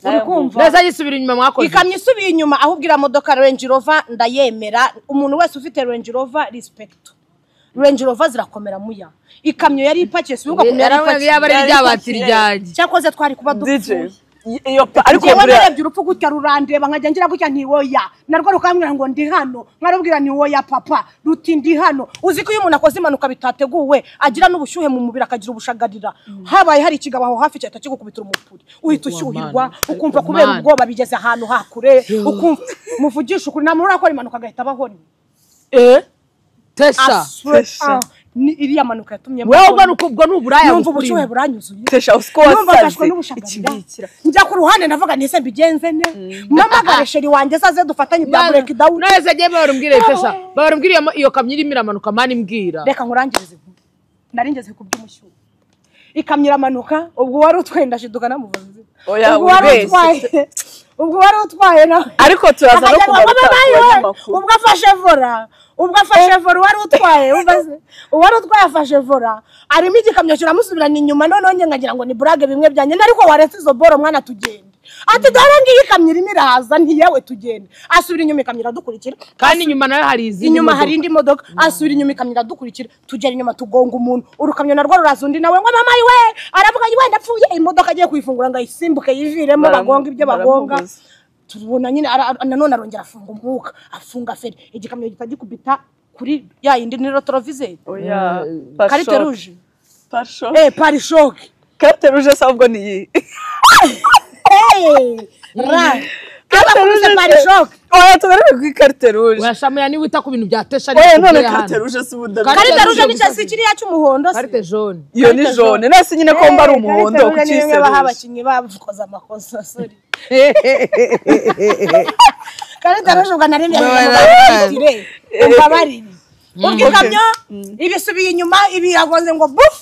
uri kumva neza yisubira inyuma mwakoze ikamyo isubiye inyuma aho ubwira modoka Range Rover ndayemera umuntu wese ufite Range Rover respect Range Rover zirakomera muya ikamyo yari ipakiye sibuka kuntu yari ipakiye yaba ari ryabatiri ryanjye cyakoze twari kuba dupfuye ariko narebye urupfu gutya rurandeba nkajya ngira gutya ntiwoya narwo rukambwira ngo ndi hano nkarubwira ntiwoya papa ruti ndi hano uzi ko iyo umuntu akoze impanuka bitateguwe agira n'ubushyuhe mu mubiri akagira ubushagarira habaye hari ikigabo aho hafi cyahita kigukubitira umupuri uhita ushyuhirwa ukumva kubera ubwoba bigeze ahantu hakure ukumva muvugisha ukuri nta muntu urakora impanuka agahita abahoni Tesha iriya manuka yatumye wewe ubwo n'uburaya numva ubushyuhe buranyuzuye Tesha usko wasaze njya ku ruhande ndavuga nise mbigenze ne mamagare sheri wanjye saze dufatanye bya break down nese giye barumbwire Tesha barumbwire iyo kamyo irimo iramanuka mani mbwira reka nkurangirize naringeze ku by'umushyuhe ikamyo iramanuka ubwo wari utwaye ndashiduka namuvuze ubwo wari utwaye nawe ariko turaza no kubaruta ubwo afashe vora wari utwaye uwari utwaye afashe vora arimo igikamyo kiramusubirana inyuma noneho nge nkagira ngo ni burage bimwe byanjye ariko waretse izo boro mwana tugende ati dore ngiyi ikamyo irimo iraza ntiyewe tugende asubira inyuma ikamyo iradukurikira kandi inyuma nayo hari izindi inyuma hari indi modoka asubira inyuma ikamyo iradukurikira tugera inyuma tugonga umuntu urukamyo narwo ruraza undi nawe ngo mama we aravuga wenda apfuye imodoka agiye kuyifungura ngo ayisimbuke yiviremo bagonga ibyo bagonga tubona nyine nanone arongera afunga umwuka afunga feri igikamyo gihita gikubita kuri ya yindi ni rotorovizeri oya karite ruje pasho parishoke karite ruje se ahubwo ni iyi karite ruje parishoke oya tugarure kuri karite ruje urashamuya niba wita ku bintu bya tesha oya none karite ruje se ubundi karite ruje ni cyasi kiriya cy'umuhondo karite jaune iyo ni jaune nase nyine ko mba ari umuhondo ku cyise baha abakinnyi bavukoza amakosa sorry karite ruje ubwo nari ndetse umbabarire ubwikamyo ibisubiye inyuma ibiragonze ngo buf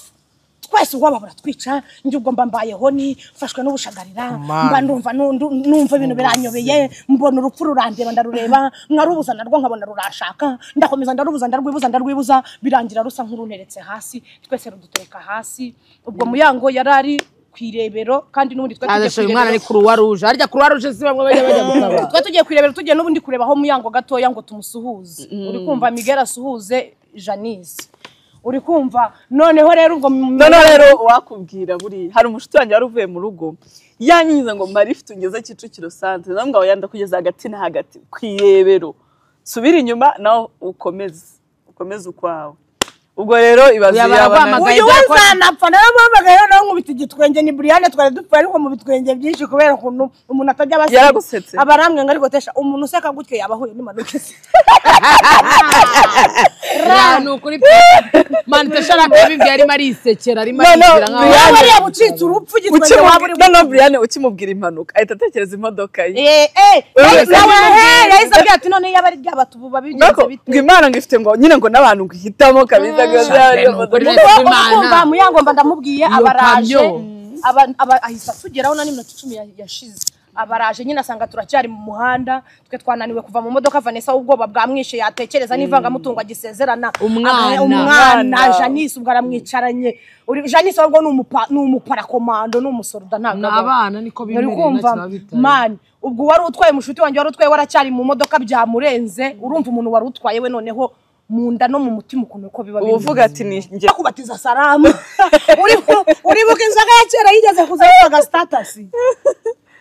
twese ubwo babura twica njye ubwo mbayeho ni mfashwe n'ubushagarira mba numva ibintu biranyobeye mbona urupfu rurandeba ndarureba nkarubuza narwo nkabona rurashaka ndakomeza ndarubuza ndarwibuza birangira rusa nk'uruneretse hasi twese rudutereka hasi ubwo muyango yarari kwirebero kandi n'ubundi tugiye umwana ni Croix Rouge harya Croix Rouge si bamwe bajya gutaba twa tugiye kwirebero tugiye n'ubundi kureba aho muyango gatoya ngo tumusuhuze uri kumva Miguel asuhuze Janice uri kumva noneho rero ubwo rero wakubwira buri hari umushuti wanjye wari uvuye mu rugo yanyiza ngo Marife tungeze Kicukiro centre nambwa yanda kugeza hagati na hagati kwirebero subira inyuma naho ukomeze ukwawe ubwo rero ibazi yabana uyu wazanapfa naramwamagaye no nkubita igitwenge ni Brianne twari dupfa ariko mu bitwenge byinshi kubera ukuntu umuntu atajya abasa yaragusetse abaramwe ngo ariko tesha umuntu useka gutwe yabahuye n'impanuka rano kuri man teshara kabibye ari marisekera ari marigira nkaho yari yabucitse urupfu igitwenge waburi no Brianne ukimubwira impanuka ahita atekereza imodoka ye yahise abwira ati none yaba ari ryabatu babigenze bite ngo Imana ngifite ngo nyine ngo nabantu ngihitamo kabiza kumva muyango mba ndamubwiye abaraje ahisa tugeraho na n'iminota 10 yashize abaraje nyine asanga turacyari mu muhanda twe twananiwe kuva mu modoka Vanessa ubwoba bwamwishe yatekereza n'ivanga mutungo agisezerana umwana Janice ubwo aramwicaranye Janice ubwo ni umuparakomando n'umusoruda ntabwo abana niko bimeze man ubwo wari utwaye mushuti wanjye wari utwaye waracyari mu modoka byamurenze urumva umuntu wari utwaye we noneho munda no mu mutima ukuntu uko biba uvuga ati ni nge kubatiza salamu uribuka inzoga ya kera yigeze kuzavuga status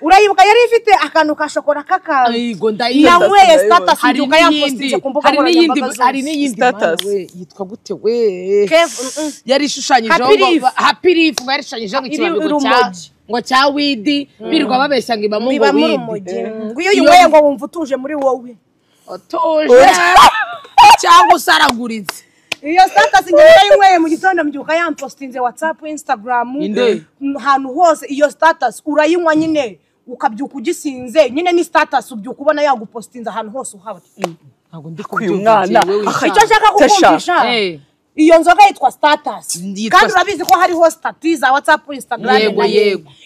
urayibuka yari ifite akantu ka shokora yego ndayibuka nanyweye status nduka yapostinze ku mbuga nkoranyambaga hari n'iyindi status yitwa gute we yari ishushanyijeho happy life ngo yarishanyije ngo ikibazo ngo cya widi birirwa babeshya ngo ibamo ngo widi ngo iyo yinyweye ngo wumva utuje muri wowe utuje cyangwa usaraguritse iyo status nyine yinyweye mu gitondo mbyuka yampostinze WhatsApp Instagram ahantu hose iyo status urayinywa nyine ukabyuka ugisinze nyine ni status ubyuka ubona yagupostinze ahantu hose uhaba ntago ndi kubyumva icyo nshaka kukumvisha iyo nzoga yitwa status kandi urabizi ko hariho status za WhatsApp Instagram yego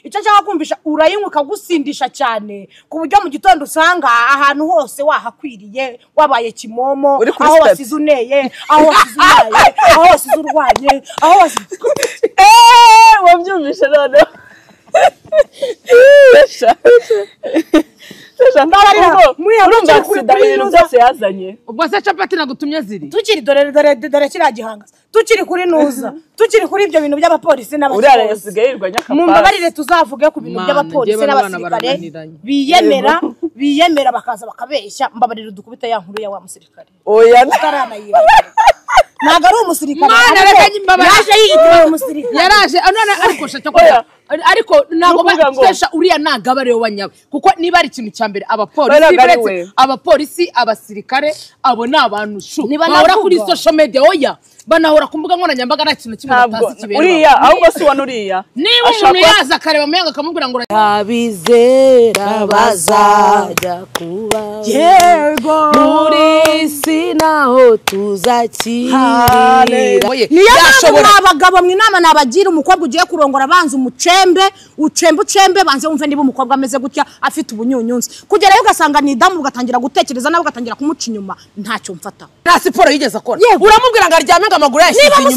icyo nshaka kumvisha urayinywa ukagusindisha cyane ku buryo mu gitondo usanga ahantu hose wahakwiriye wabaye kimomo aho wasize uneye aho wasize unaye aho wasize urwaye aho wasize wabyumvisha none urumva sida ibintu byose yazanye ubwo se capati nagutumye ziri tukiri dore kiriya gihanga tukiri kuri nuza tukiri kuri ibyo bintu by'abapolisi n'abasirikare mumbabarire tuzavuge ku bintu by'abapolisi n'abasirikare biyemera bakaza bakabeshya mbabarire dukubita ya nkuru ya wa musirikare oya ntago ari umusirikare yaje yitwa umusirikare yaraje none ariko shaka ko ariko nago batesha uriya nagabare wanyawe kuko niba ari ikintu cyambere abapolisi abasirikare abo nabantu shu bahora kuri social media oya banahora kumbuga nkoranyambaga nta kintu kimwe batazi kibera uriya ahubwo si wano uriya niba umuntu yaza akareba muyango akamubwira ngo abizera bazajya kuba yego muri sinaho tuzakirira niyo mpamvu abagabo mu inama nabagira umukobwa ugiye kurongora abanza ucembe banze wumve niba umukobwa ameze gutya afite ubunyunyunzi kugerayo ugasanga ni damu ugatangira gutekereza nawe ugatangira kumuca inyuma ntacyo mfata nta siporo yigeze akora uramubwira ngo aryame ngo amaguru yashyize inyuma niba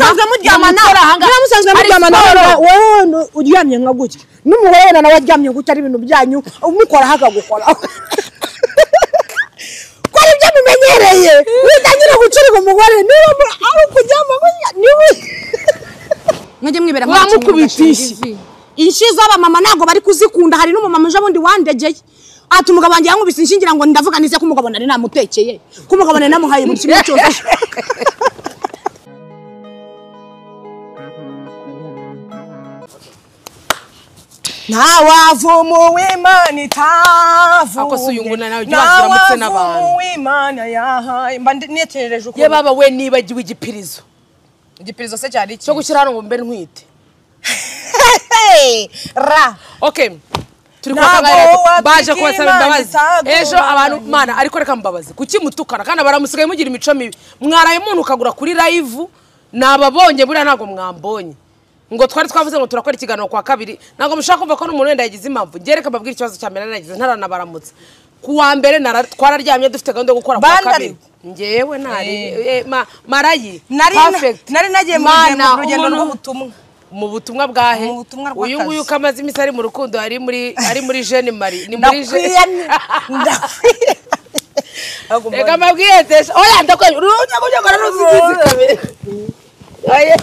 musanzwe muryamana wowe uryamye nka gutya n'umuhorana nawe aryamye gutya ari ibintu byanyu umukoraho akagukora ko ari byo mumenyereye witangira gucurika umugore niba ari ukuryama niba mwajye mwibera nk'abamukubitisha inshi z'abamama ntabwo bari kuzikunda hari n'umumama uje bundi wandegeye ati umugabo wanjye yankubise inshingira ngo ndavuga nize ko umugabo nari namutekeye ko umugabo nari namuhaye buri kimwe cyose Nawavumu w'Imana itavu. Ako suyunguna nawe uramutse n'abantu. Nawavumu w'Imana yahaye. Mba neterereje uko. Ye baba we nibagiwe igipirizo. Igipirizo se cyari iki? Cyo gushyira hano ngo mbe ntwite. Ra. Okay. Turi kwa baje kubasaba imbabazi. Ejo abantu mana ariko reka mbabazi. Kuki mutukana kandi baramusigaye mugira imico mibi. Mwaraye muntu ukagura kuri live nababonye buriya ntago mwambonye. Ngo twari twavuze ngo turakora ikiganiro kwa kabiri nago mushaka kumva ko n'umuntu wenda yagize impamvu ngereka mbabwira ikibazo cya mbere nagize ntaranabaramutse kuwa mbere twararyamye dufite gahunda yo gukora kwa kabiri ngewe ntari marayi perfect nari nagiye mu rugendo rw'ubutumwa mu butumwa bwahe uyu nguyu kamaze imisari mu rukundo ari muri jeune Marie ni muri jeune reka mbabwire tesha oya ndakwenye urunyagora ruzizi kabiri oye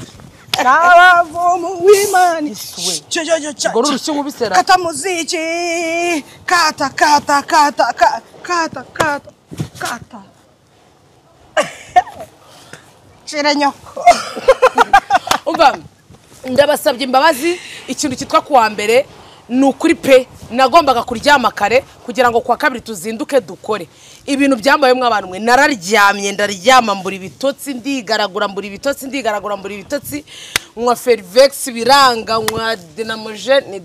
Nawavumu w'Imana cyo Goro rushingu bisera kata muziki kata Chirenyoko umva ndabasabye imbabazi ikintu kitwa kuwa mbere nukuri pe nagombaga kuryama kare kugira ngo kwa kabiri tuzinduke dukore ibintu byambaye mwe abantu mwe nararyamye ndaryama mbura ibitotsi ndigaragura mbura ibitotsi nkwa Fervex biranga nkwa Dynamogene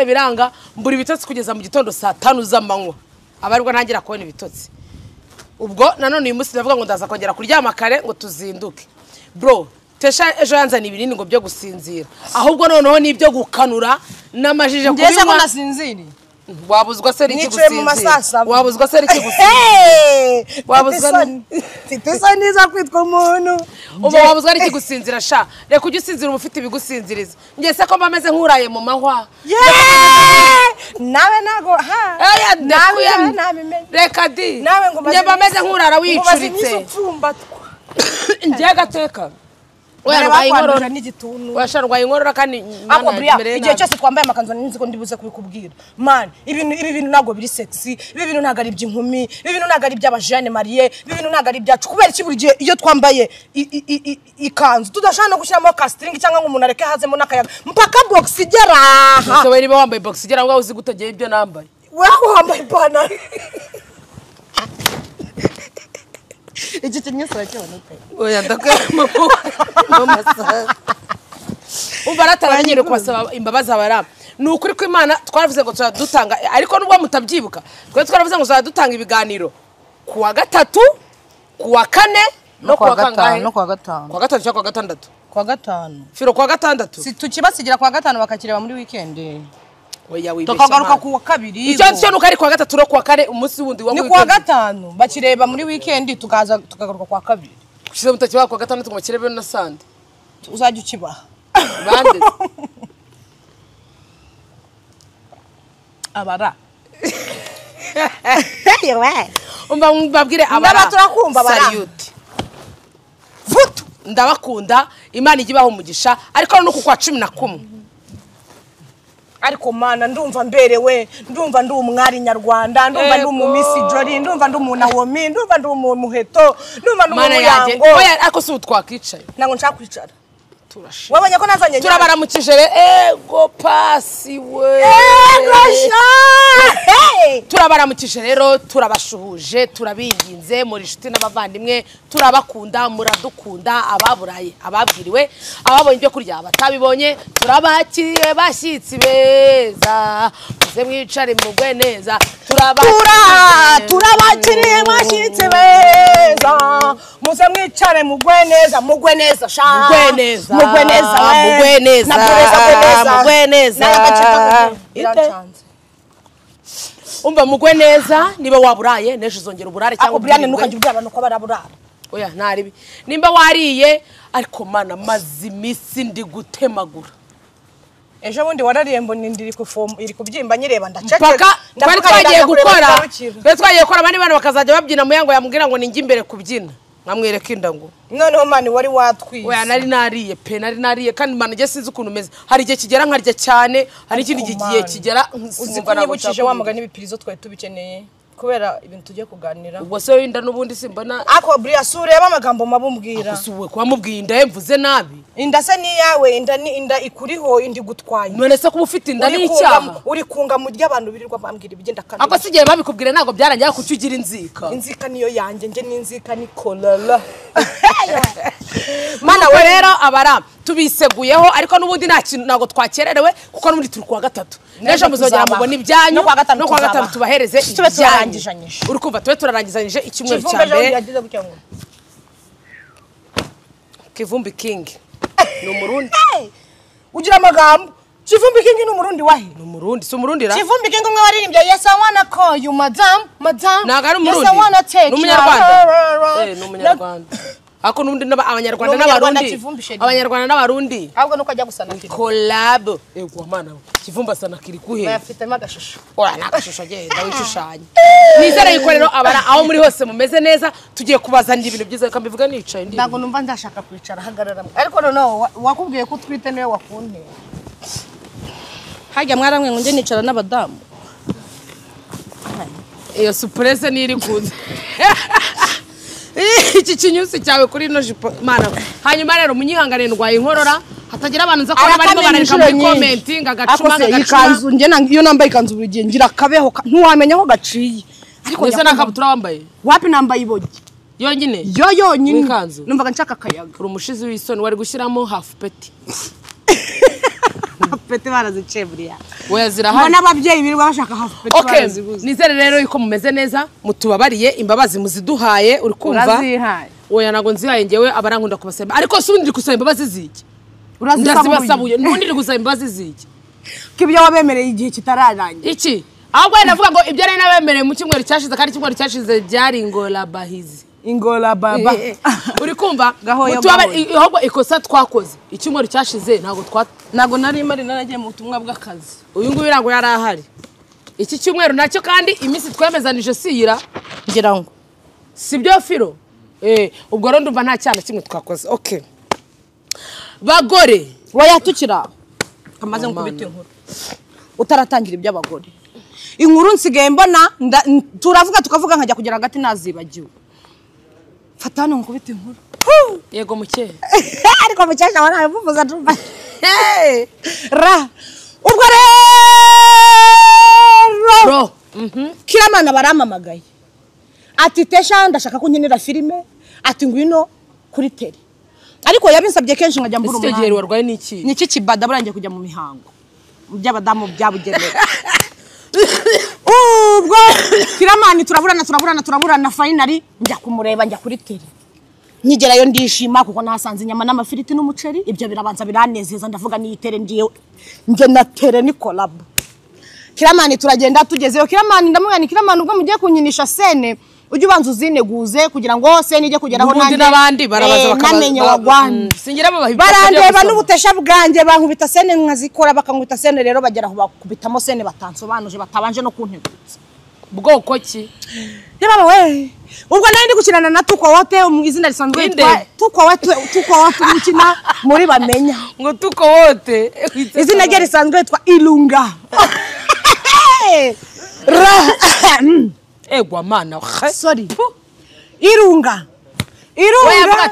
biranga mbura ibitotsi kugeza mu gitondo saa 5 z'amanywa abarwa ntangira kubona ibitotsi ubwo nanone uyu munsi ndavuga ngo ndaza kongera kuryama kare ngo tuzinduke bro Tesha ejo yanzana ibinini ngo byo gusinzira ahubwo noneho nibyo gukanura namajije kubinywa ngeze ko nasinziri wabuzwa se riki gusinzira wabuzwa se riki gusinzira wabuzwa titesa niza kwitwa umuntu ubu wabuzwa riki gusinzira sha reka ujye usinzira ubufite ibigusinziriza ngese ko bameze nkuraye mu mahwa nawe nago ha nawe reka di nje bameze nkurara wicuritse nje gateka Washarwaye inkorora kandi ako bria igihe cyose twambaye amakanzu ninzi ko ndibuze kubikubwira man ibi bintu nago biri sexy ibi bintu naga ari by'inkumi ibi bintu naga ari by'abajane Marie ibi bintu naga ari byacu kubera iki buri gihe iyo twambaye ikanzu tudashana no gushyiramo castring cyangwa ngo umuntu areke hazemo nakayaga mpaka box igera ese we niba wambaye box igera ngo uzi gutegeye ibyo nambaye wewe wambaye bana iki kinyuso cyane pe oya ndakama mama sa ubaratanyire kubasaba imbabazi abara nukuri ko Imana twaravuze ngo dutanga ariko nubwo mutabyibuka twaravuze ngo dutanga ibiganiro kuwa gatatu kuwa kane no kuwa kangahe no kuwa gatanu kuwa gatatu cyangwa kuwa gatandatu kuwa gatanu firo kuwa gatandatu si tukibasigira kuwa gatanu bakakireba muri weekend oya wibesha tukagaruka kuwa kabiri icyo nuko ari kuwa gatatu no kuwa kane umunsi wundi wa ni kuwa gatanu bakireba muri weekend tukagaruka kuwa kabiri kushize mutakiba kuwa gatandatu ngo kirebe na sande uzajya ukibaha bande abara yewe umva mbabwire abara turakumva abara salute vutu ndabakunda Imana igibaho umugisha ariko no kwa 11 ariko mana ndumva mberewe ndumva ndi umwari nyarwanda ndumva ndi umumisi Jolly ndumva ndi umunawomi ndumva ndi umuheto ndumva ndi umuyango oya ariko si utwakicaye nango nshaka kwicara wabonye ko nazanye turabaramukije ego pasi we turabaramukije rero turabashuhuje turabinginze muri inshuti n'abavandimwe turabakunda muradukunda ababuraye ababwiriwe ababonye byo kurya batabibonye turabakiriye bashyitsi beza muze mwicare mugwe neza turabakiriye bashyitsi beza muze mwicare mugwe neza sha mugwe neza umva mugwe neza niba waburaye neje uzongera uburare cyangwa uburiane nukajya ubyara nuko baraburara oya ntaribi nimba wariye ariko mana mazimisi ndi gutemagura ejo bundi warariye mbona iri kubyimba nyireba ndacece twari twagiye gukora abandi bana bakazajya babyina muyango yamubwira ngo ninjye imbere kubyina nkamwereka inda ngo noneho mani wari watwize oya nari nariye kandi mana njye sinzi ukuntu umeze hari igihe kigera nkarya cyane hari ikindi gihe kigera uzi ko nyibukije wa mugani ibipirizo twari tubikeneye kubera ibintu tugiye kuganira ubwo se inda n'ubundi simbona ako buriya sureba amagambo mabumbwira asuwe kwamubwiye inda yemvuze nabi inda se ni yawe inda ikuriho indi gutwaye none se kuba ufite inda ni icyaha uri kunga mu ry'abantu birirwa bambwira ibigenda kandi ako sigiye babikubwira ntago byarangiye kuki ugira inzika niyo yanjye nje n'inzika ni kolala mana we rero abara tubiseguyeho ariko n'ubundi nta kintu ntago twakererewe kuko n'ubundi turi kuwa gatatu n'ejo muzogera mubona ibyanyu no kuwa gatanu tubahereze ibyanyu uri kumva tube turarangizanyije icyumweru cya mbere Kivumbi King ni umurundi ugira amagambo Kivumbi King ni umurundi wahe ni umurundi si umurundi ra Kivumbi King umwe waririmbye yes I wanna call you madam ntago ari umurundi ni umunyarwanda ni umunyarwanda ako nundi abanyarwanda n'abarundi ahubwo nuko ajya gusana collab ego mana Kivumba sana kiri kuhe bafite magashusho ora nakashusho agenda wishushanya nizere yuko rero abara aho muri hose mumeze neza tugiye kubazanira ibintu byiza kambivuga nicaye ndi ntago numva ndashaka kwicara hagarara ariko no wakubwiye ko twite niwe wakunte hajya mwaramwe ngo nje nicara n'abadamu iyo surprise ni iri kuza iki kinyusi cyawe kuri no jipo mana hanyuma rero munyihangane ndwaye inkorora hatagira abantu nza ko barimo bararika muri comment ngagacuma ikanzu nje iyo nambaye ikanzu buri gihe ngira kabeho ntiwamenya aho gaciye ariko nese nakabutura wambaye wapi nambaye ibogi yonyine yonyine numvaga nshaka akayaga uri umushizi w'isoni wari gushyiramo half peti pete barazice buriya oya zirahari n'ababyeyi birirwa bashaka half pete barazibuza nizere rero yuko mumeze neza mutubabariye imbabazi muziduhaye uri kumva oya nago nzihaye ngewe abarankunda kubasaba ariko se undi kusaba imbabazi ziki urazibasabuye n'undi uri gusaba imbabazi ziki kibyo wabemereye igihe kitararangira iki ahubwo navuga ngo ibyo ari nabemereye mu cyumweru cyashize kandi cyumweru cyashize byari Ngola Bahizi Ngola baba uri kumva ahubwo ikosa twakoze icyumweru cyashize ntago nari mari naragiye mu butumwa bw'akazi uyu nguyu irango yari ahari iki cyumweru nacyo kandi iminsi twemezanije siyira ngira ngo sibyo firo ubwo rero ndumva nta cyana kimwe twakoze okay bagore wayatukira kamaze nkubita inkuru utaratangira iby'abagore inkuru nsigaye mbona turavuga tukavuga nkajya kugira hagati nazibagiwe fatane nkubita inkuru yego muke ariko mukesha wana yavuza ndumva ra ubwo rero kiramana baramamagaye ati tesha ndashaka kunkinira filime ati ngwino kuri tele ariko yabinsabye kenshi nkajya mbura umwana icyo gihe warwaye niki kibada burangiye kujya mu mihango by'abadamu byabugenewe ubwo kiramani turaburana finally njya kumureba njya kuri tele nigerayo ndishima kuko nasanze inyama n'amafiriti n'umuceri ibyo birabanza biranezeza ndavuga ni itere nje na tere ni collab kiramani turagenda tugezeyo kiramani ndamugani kiramani ubwo mugiye kunyinisha sene ujye ubanza uzineguze kugira ngo sene ije kugeraho nanjye n'abandi barabaza bakamenye wagwana singiramo barandeba n'ubutesha bwanjye bankubita sene nkazikora bakankubita sene rero bagera bakubitamo sene batansobanuje batabanje no kuntegutsa bwoko ki yaba we ubwo nari ndi gukinana na Tuko wote izina risanzwe yitwa Tuko wote mukina muri bamenya ngo Tuko wote izina rye risanzwe yitwa Ilunga egwa mana sorry Irunga yavuga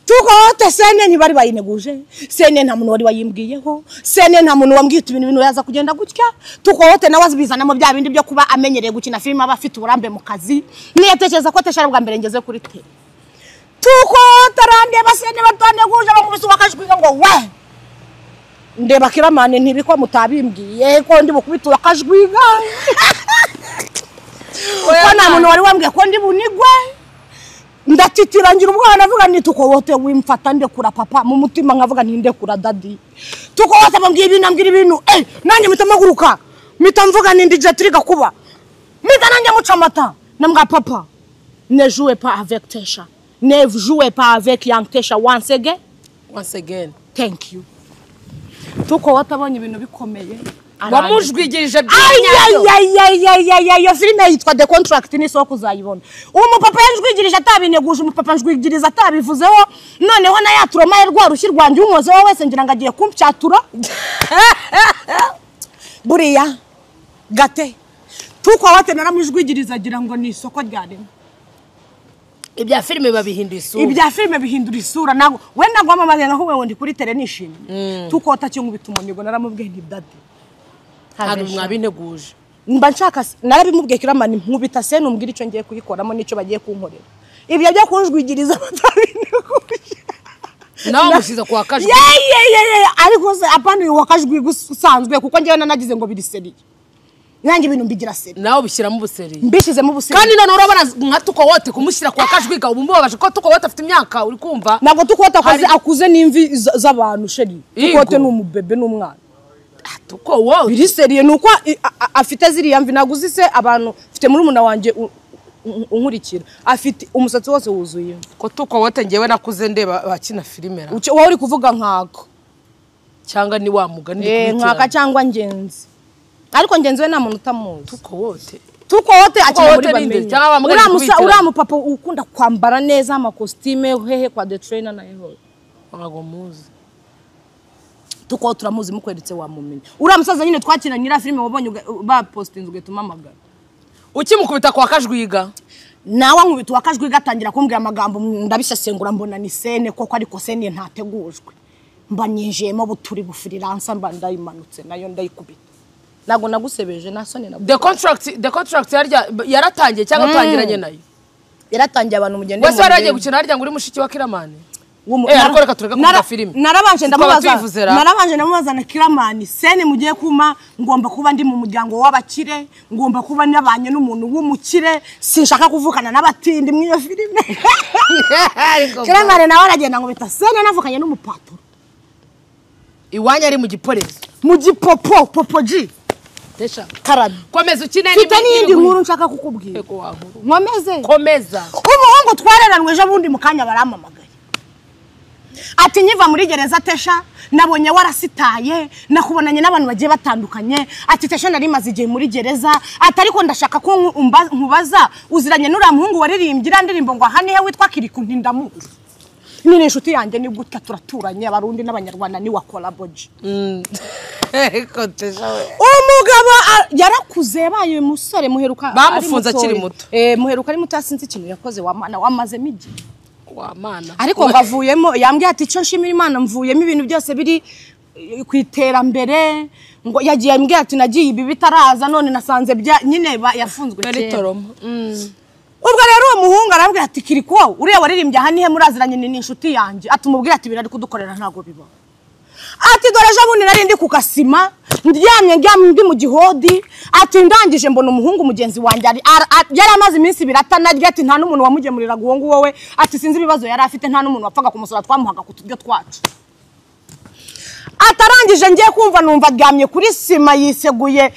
Tuko wote sene ntibari bayineguje sene nta muntu wari wayimbwiyeho sene nta muntu wambwita ibintu yaza kugenda gutya Tuko wote nawe azibizanamo bya bindi byo kuba amenyereye gukina filime aba afite uburambe mu kazi niyatekereza ko teshara bwa mbere ngeze kuri te Tuko tarandeba sene bataneguje bakubise wakashwiga ngo we ndeba kiramane ntibiko mutabimbwiye ko ndi bukubita wakashwiga ko nta muntu wari wambwiye ko ndi bunigwe ndatitira ngira ubwana avuga ni Tuko wote wimfata ndekura papa mu mutima nkavuga nti ndekura daddy Tuko wote bambwiye ibintu nanjye mitamaguruka mitamvuga ni ndije triga kuba mita nanjye mucamata nambwa papa ne jouez pas avec Tesha ne jouez pas avec young Tesha once again thank you Tuko wote abonye ibintu bikomeye wamujwigirije iyo filime yitwa The Contract ni soko uzayibona umupapa yanjwigirije atabineguje umupapa njwigiriza atabivuzeho noneho na yaturoma rwa rushyi rwanje umuze wowe wese ngira ngagiye kumpyatura buriya gate tuko wate naramujwigiriza agira ngo ni isoko ryarimo ibya filime babihindura isura ibya filime bihindura isura nago wenda ngo amamaze naho wewe ndi kuri tele nishimye tuko watacyungu bitumunigo naramubwiye nti dadi hari mwabineguje mba nshaka narabimubwiye kiramani nkubita se numbwira ico ngiye kuyikoramo nico bagiye kunkorera ibyo byo kunjwigiriza batabineguje nawe mushiza kwa kajwi ariko se apana wakajwi gusanzwe kuko ngiye nanagize ngo biri seriye nanjye ibintu mbigira seri nawe bishyiramo ubuseri mbishizemo ubuseri kandi none urabona nka tuko wote kumushyira kwa kajwiga ubu mbabaje ko tuko wote afite imyaka uri kumva ntabwo tuko wote akuze n'imvi z'abantu sheri tuko wote n'umubebe n'umwana tuko wote biri seriye nuko afite ziriya mvi naguze se abantu mfite muri umuna wanje unkurikira afite umusatsi wose wuzuye ko tuko wote ngewe nakuze ndeba bakina filime ra wowe uri kuvuga nkako cyangwa ni wa mugani nkaka cyangwa ngenzi ariko ngenzi we nta muntu utamuzi tuko wote akina muri bamenye uriya mupapa ukunda kwambara neza amakositime hehe kwa The Trainer na eho ntabwo muzi tuko turamuzi mukweretse wa mumenye uriya musaza nyine twakina nyira filime wabonye ba postinze ugatuma amagara ukimukubita kwa kajwiga nawe nkubita wa kajwiga atangira kumbwira amagambo ndabisesengura mbona ni sene koko ariko sene ntategujwe mba nyinjiyemo buturi bufiriransa mba ndayimanutse nayo ndayikubita nago nagusebeje nasone na The contract yaratangiye cyangwa twangiranye nayo yaratangiye abantu mugende wese waragiye gukina harya ngo uri mushiki wa Kiramani ariko reka tureka kuvuga filime narabanje ndamubaza na Kiramani sene mugiye kuma ngomba kuba ndi mu muryango w'abakire ngomba kuba nabanye n'umuntu w'umukire sinshaka kuvukana n'abatindi mu iyo filime Kiramani nawe aragenda ngo bita sene navukanye n'umupaturo iwanya ari mu gipolisi mu gipopo popoji tesha karabi komeza ukine n'indi nkuru nshaka kukubwira komeza umuhungu twareranwe ejo bundi mu kanya baramamagaye ati nyiva muri gereza tesha nabonye warasitaye nakubonanye n'abantu bagiye batandukanye ati tesha nari maze igihe muri gereza ati ariko ndashaka ko nkubaza uziranye n'uriya muhungu waririmbye ndirimbo ngo aha nihe witwa Kiriku ntindamuzi nini inshuti yanjye ni gutya turaturanye abarundi n'abanyarwanda ni wa collaboge umugabo yarakuze yabaye umusore muheruka bamufunza akiri muto muheruka ari muto asinze ikintu yakoze wamazemo igihe wamana ariko ngavuyemo yambwiye ati cyo nshimira Imana mvuyemo ibintu byose biri ku iterambere ngo yagiye ambwiye ati nagiye ibi bitaraza none nasanze bya nyine yafunzwe cyane ubwo rero uwo muhungu arambwira ati Kiriko uriya waririmbye aha nihe muraziranye ni inshuti yanjye atumubwira ati birari kudukorera ntago biba ati dore ejo bundi nari ndi ku kasima ndyamye ndi mu gihodi ati ndangije mbona umuhungu mugenzi wanjye yari amaze iminsi biratanarya ati nta n'umuntu wamugemuriraga uwo nguwo we ati sinzi ibibazo yari afite nta n'umuntu wapfaga kumusura twamuhaga ku turyo twacu atarangije ngiye kumva numva aryamye kuri sima yiseguye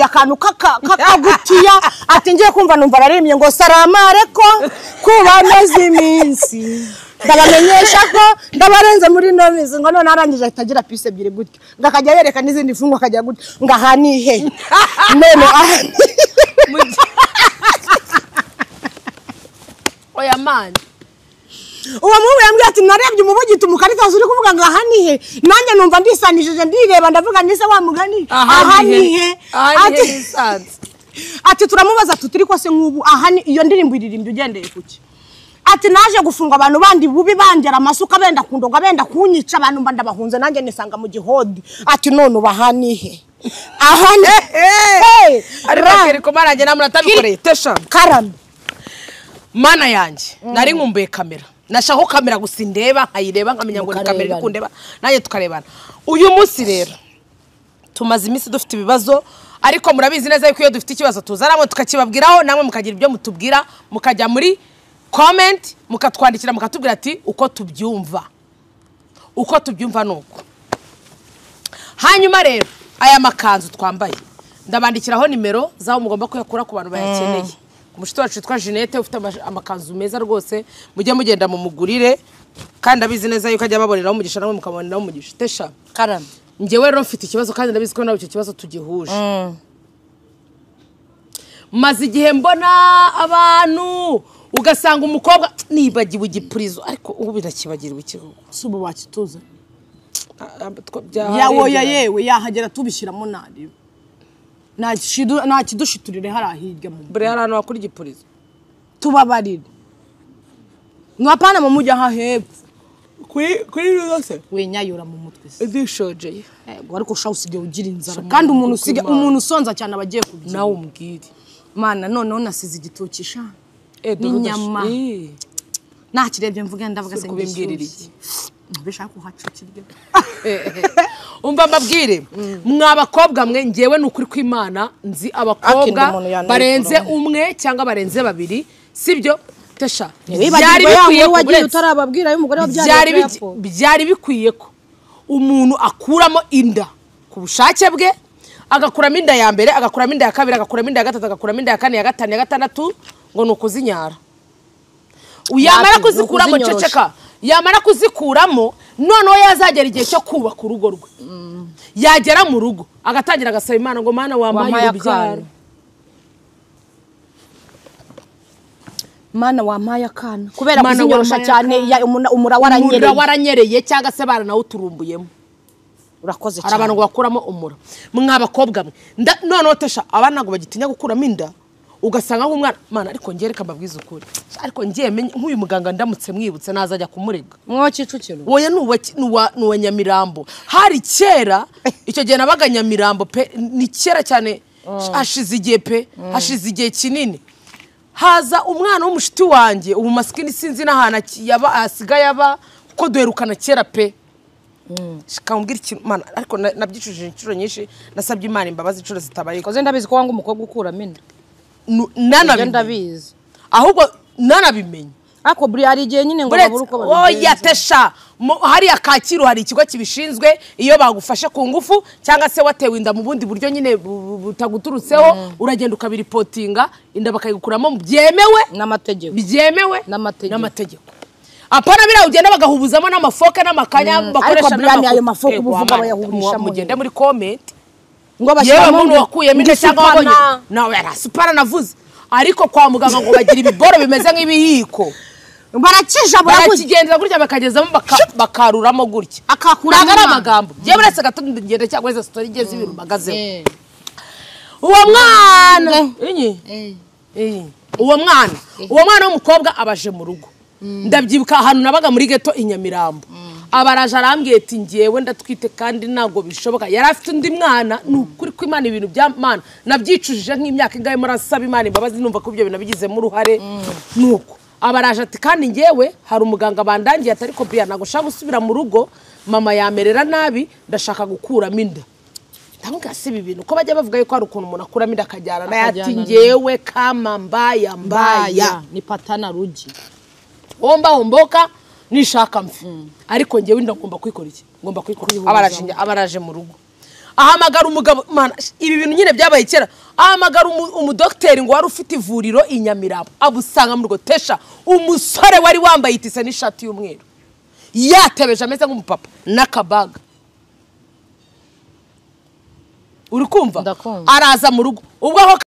akantu kakagutiya ati ngiye kumva numva araremye ngo salamareko kubameze iminsi ndabamenyesha ko ndabarenze muri novice ngo none arangije atagira pise ebyiri gutya ngakajya yereka n'izindi fungo akajya gutya ngahanihe none oya man uwo muhungu yambwiye ati narebye umubugita umukarita uri kuvuga ngo ahanihe nanjye numva ndisanishije ndireba ndavuga nise wa mugani ahanihe ati turamubaza tutiri ko se nk'ubu ahani iyo ndirimbo iririmbye ugendeye kuki ati naje gufunga abantu bandi bubi bangera amasuka benda kundoga benda kunyica abantu mba ndabahunze nanjye nisanga mu gihodi ati none ubahanihe ahani ariko Kiriko maranje namwe atabikoreye tesha karame mana yanjye nari nkumbuye kamera nashaka kamera gusa ndeba nkayireba nkamenya ngo ni kamera iri kundeba nanjye tukarebana uyu munsi rero tumaze iminsi dufite ibibazo ariko murabizi neza yuko iyo dufite ikibazo tuzaramo tukakibabwiraho namwe mukagira ibyo mutubwira mukajya muri comment mukatwandikira mukatubwira ati uko tubyumva nuko hanyuma rero aya makanzu twambaye ndabandikiraho nimero zaho mugomba kuyakura ku bantu bayakeneye umushito wacu twa Jeanette ufite amakanzu meza rwose mujye mugenda mu mugurire kandi abizi neza yuko ajya baboneraho umugisha namwe mukaboneraho umugisha tesha karame njyewe rero mfite ikibazo kandi ndabizi ko nawe icyo kibazo tugihuje maze igihe mbona abantu ugasanga umukobwa nibagiwe igipurizo ariko ubu birakibagirwa ikiruhuko si ubu wakituza yawoya yewe yahagera tubishyiramo nari nta kidushiturire hariya hirya mu buri hari ahantu wakora igipurizo tubabarire mwapana mu mujyi aha hepfo kuri rwose wenyayura mu mutwe se ndishojeye yego ariko ushaho usigaye ugira inzara kandi umuntu usonza cyane abagiye kubyina nawe umbwire mana noneho nasize igitoki sha n'inyama nakirebye mvuge ndavuga se kubimbwirira iki bishaka kuhacukirwa umva mbabwire mwabakobwa mwe ngewe n'ukuri kw'Imana nzi abakobwa barenze umwe cyangwa barenze babiri sibyo tesha byari bikwiye wagiye utarababwira y'umugore wabyariye byari bikwiye ko umuntu akuramo inda ku bushake bwe agakuramo inda ya mbere agakuramo inda ya kabiri agakuramo inda ya gatatu agakuramo inda ya kane ya gatanu ya gatandatu ngo nukuzinyara uyamara kuzikuramo ceceka yamara kuzikuramo noneho yazagera igihe cyo kubaka urugo rwe yagera mu rugo agatangira agasaba Imana ngo Mana wampaye urubyaro Mana wampaye akana kubera kuzinyorosha cyane umura waranyereye cyangwa se baranawuturumbuyemo urakoze cyane hari abantu bakuramo umura mwabakobwa mwe noneho tesha abana ngo bagitinya gukuramo inda ugasanga nk'umwana Mana ariko ngereka mbabwiza ukuri ariko ngiye nk'uyu muganga ndamutse mwibutse nazajya kumurega mwa Kicukiro wowe nuwa Nyamirambo hari kera icyo gihe nabaga Nyamirambo pe ni kera cyane hashize igihe pe hashize igihe kinini haza umwana w'umushiti wanjye ubu maskini sinzi n'ahantu asigaye aba kuko duherukana kera pe shikambwira ikintu Mana ariko nabyicujije inshuro nyinshi nasabye Imana imbabazi inshuro zitabaye koze ndabizi ko wanga umukobwa ukuramo inda nanabimenye ahubwo nanabimenye ako buri hari igihe nyine ngo babura uko babigenza oya tesha hari Kacyiru hari ikigo kibishinzwe iyo bagufashe ku ngufu cyangwa se watewe inda mu bundi buryo nyine butaguturutseho uragenda ukabiripotinga inda bakayigukuramo byemewe n'amategeko byemewe n'amategeko apana bira ugenda bagahubuzamo n'amafoka n'amakanya bakoresha n'ayo mafoka ubuvuga bayahurisha mugende muri comment ngo bashyira mu muntu wakuyemo inda cyangwa wabonye nawe yarasupara navuze ariko kwa muganga ngo bagira ibiboro bimeze nk'ibihiko baracisha barakigendera gutya bakagezamo bakaruramo gutya akakuramo amagambo je buretse gato ngende cyangwa izo story igeze ibintu magazeho uwo mwana uwo mwana w'umukobwa abaje mu rugo ndabyibuka ahantu nabaga muri geto Inyamirambo abaraje arambwiye ati ngiyewe ndatwite kandi ntago bishoboka yari afite undi mwana n'ukuri ko Imana ibintu bya Mana nabyicujije nk'imyaka ingahe murasaba Imana imbabazi numva ko ibyo bintu bigizemo uruhare nuko abaraje ati kandi ngewe hari umuganga bandangiye atari ko bya nago shaka gusubira mu rugo mama yamerera nabi ndashaka gukuramo inda ndamubwira se ibi bintu ko bajya bavuga yuko hari ukuntu umuntu akuramo inda akajyana nayo ati ngewe kama mbaya ni patana rugi omboka nishaka mfi ariko ngewe ndagomba kwikora iki ngomba kwikora abaraje mu rugo ahamagara umugabo Mana ibi bintu nyine byabaye kera ahamagara umudokiteri ngo wari ufite ivuriro Inyamirambo abusanga mu rugo tesha umusore wari wambaye itise n'ishati y'umweru yatebeje ameze nk'umupapa n'akabaga uri kumva araza mu rugo ubwo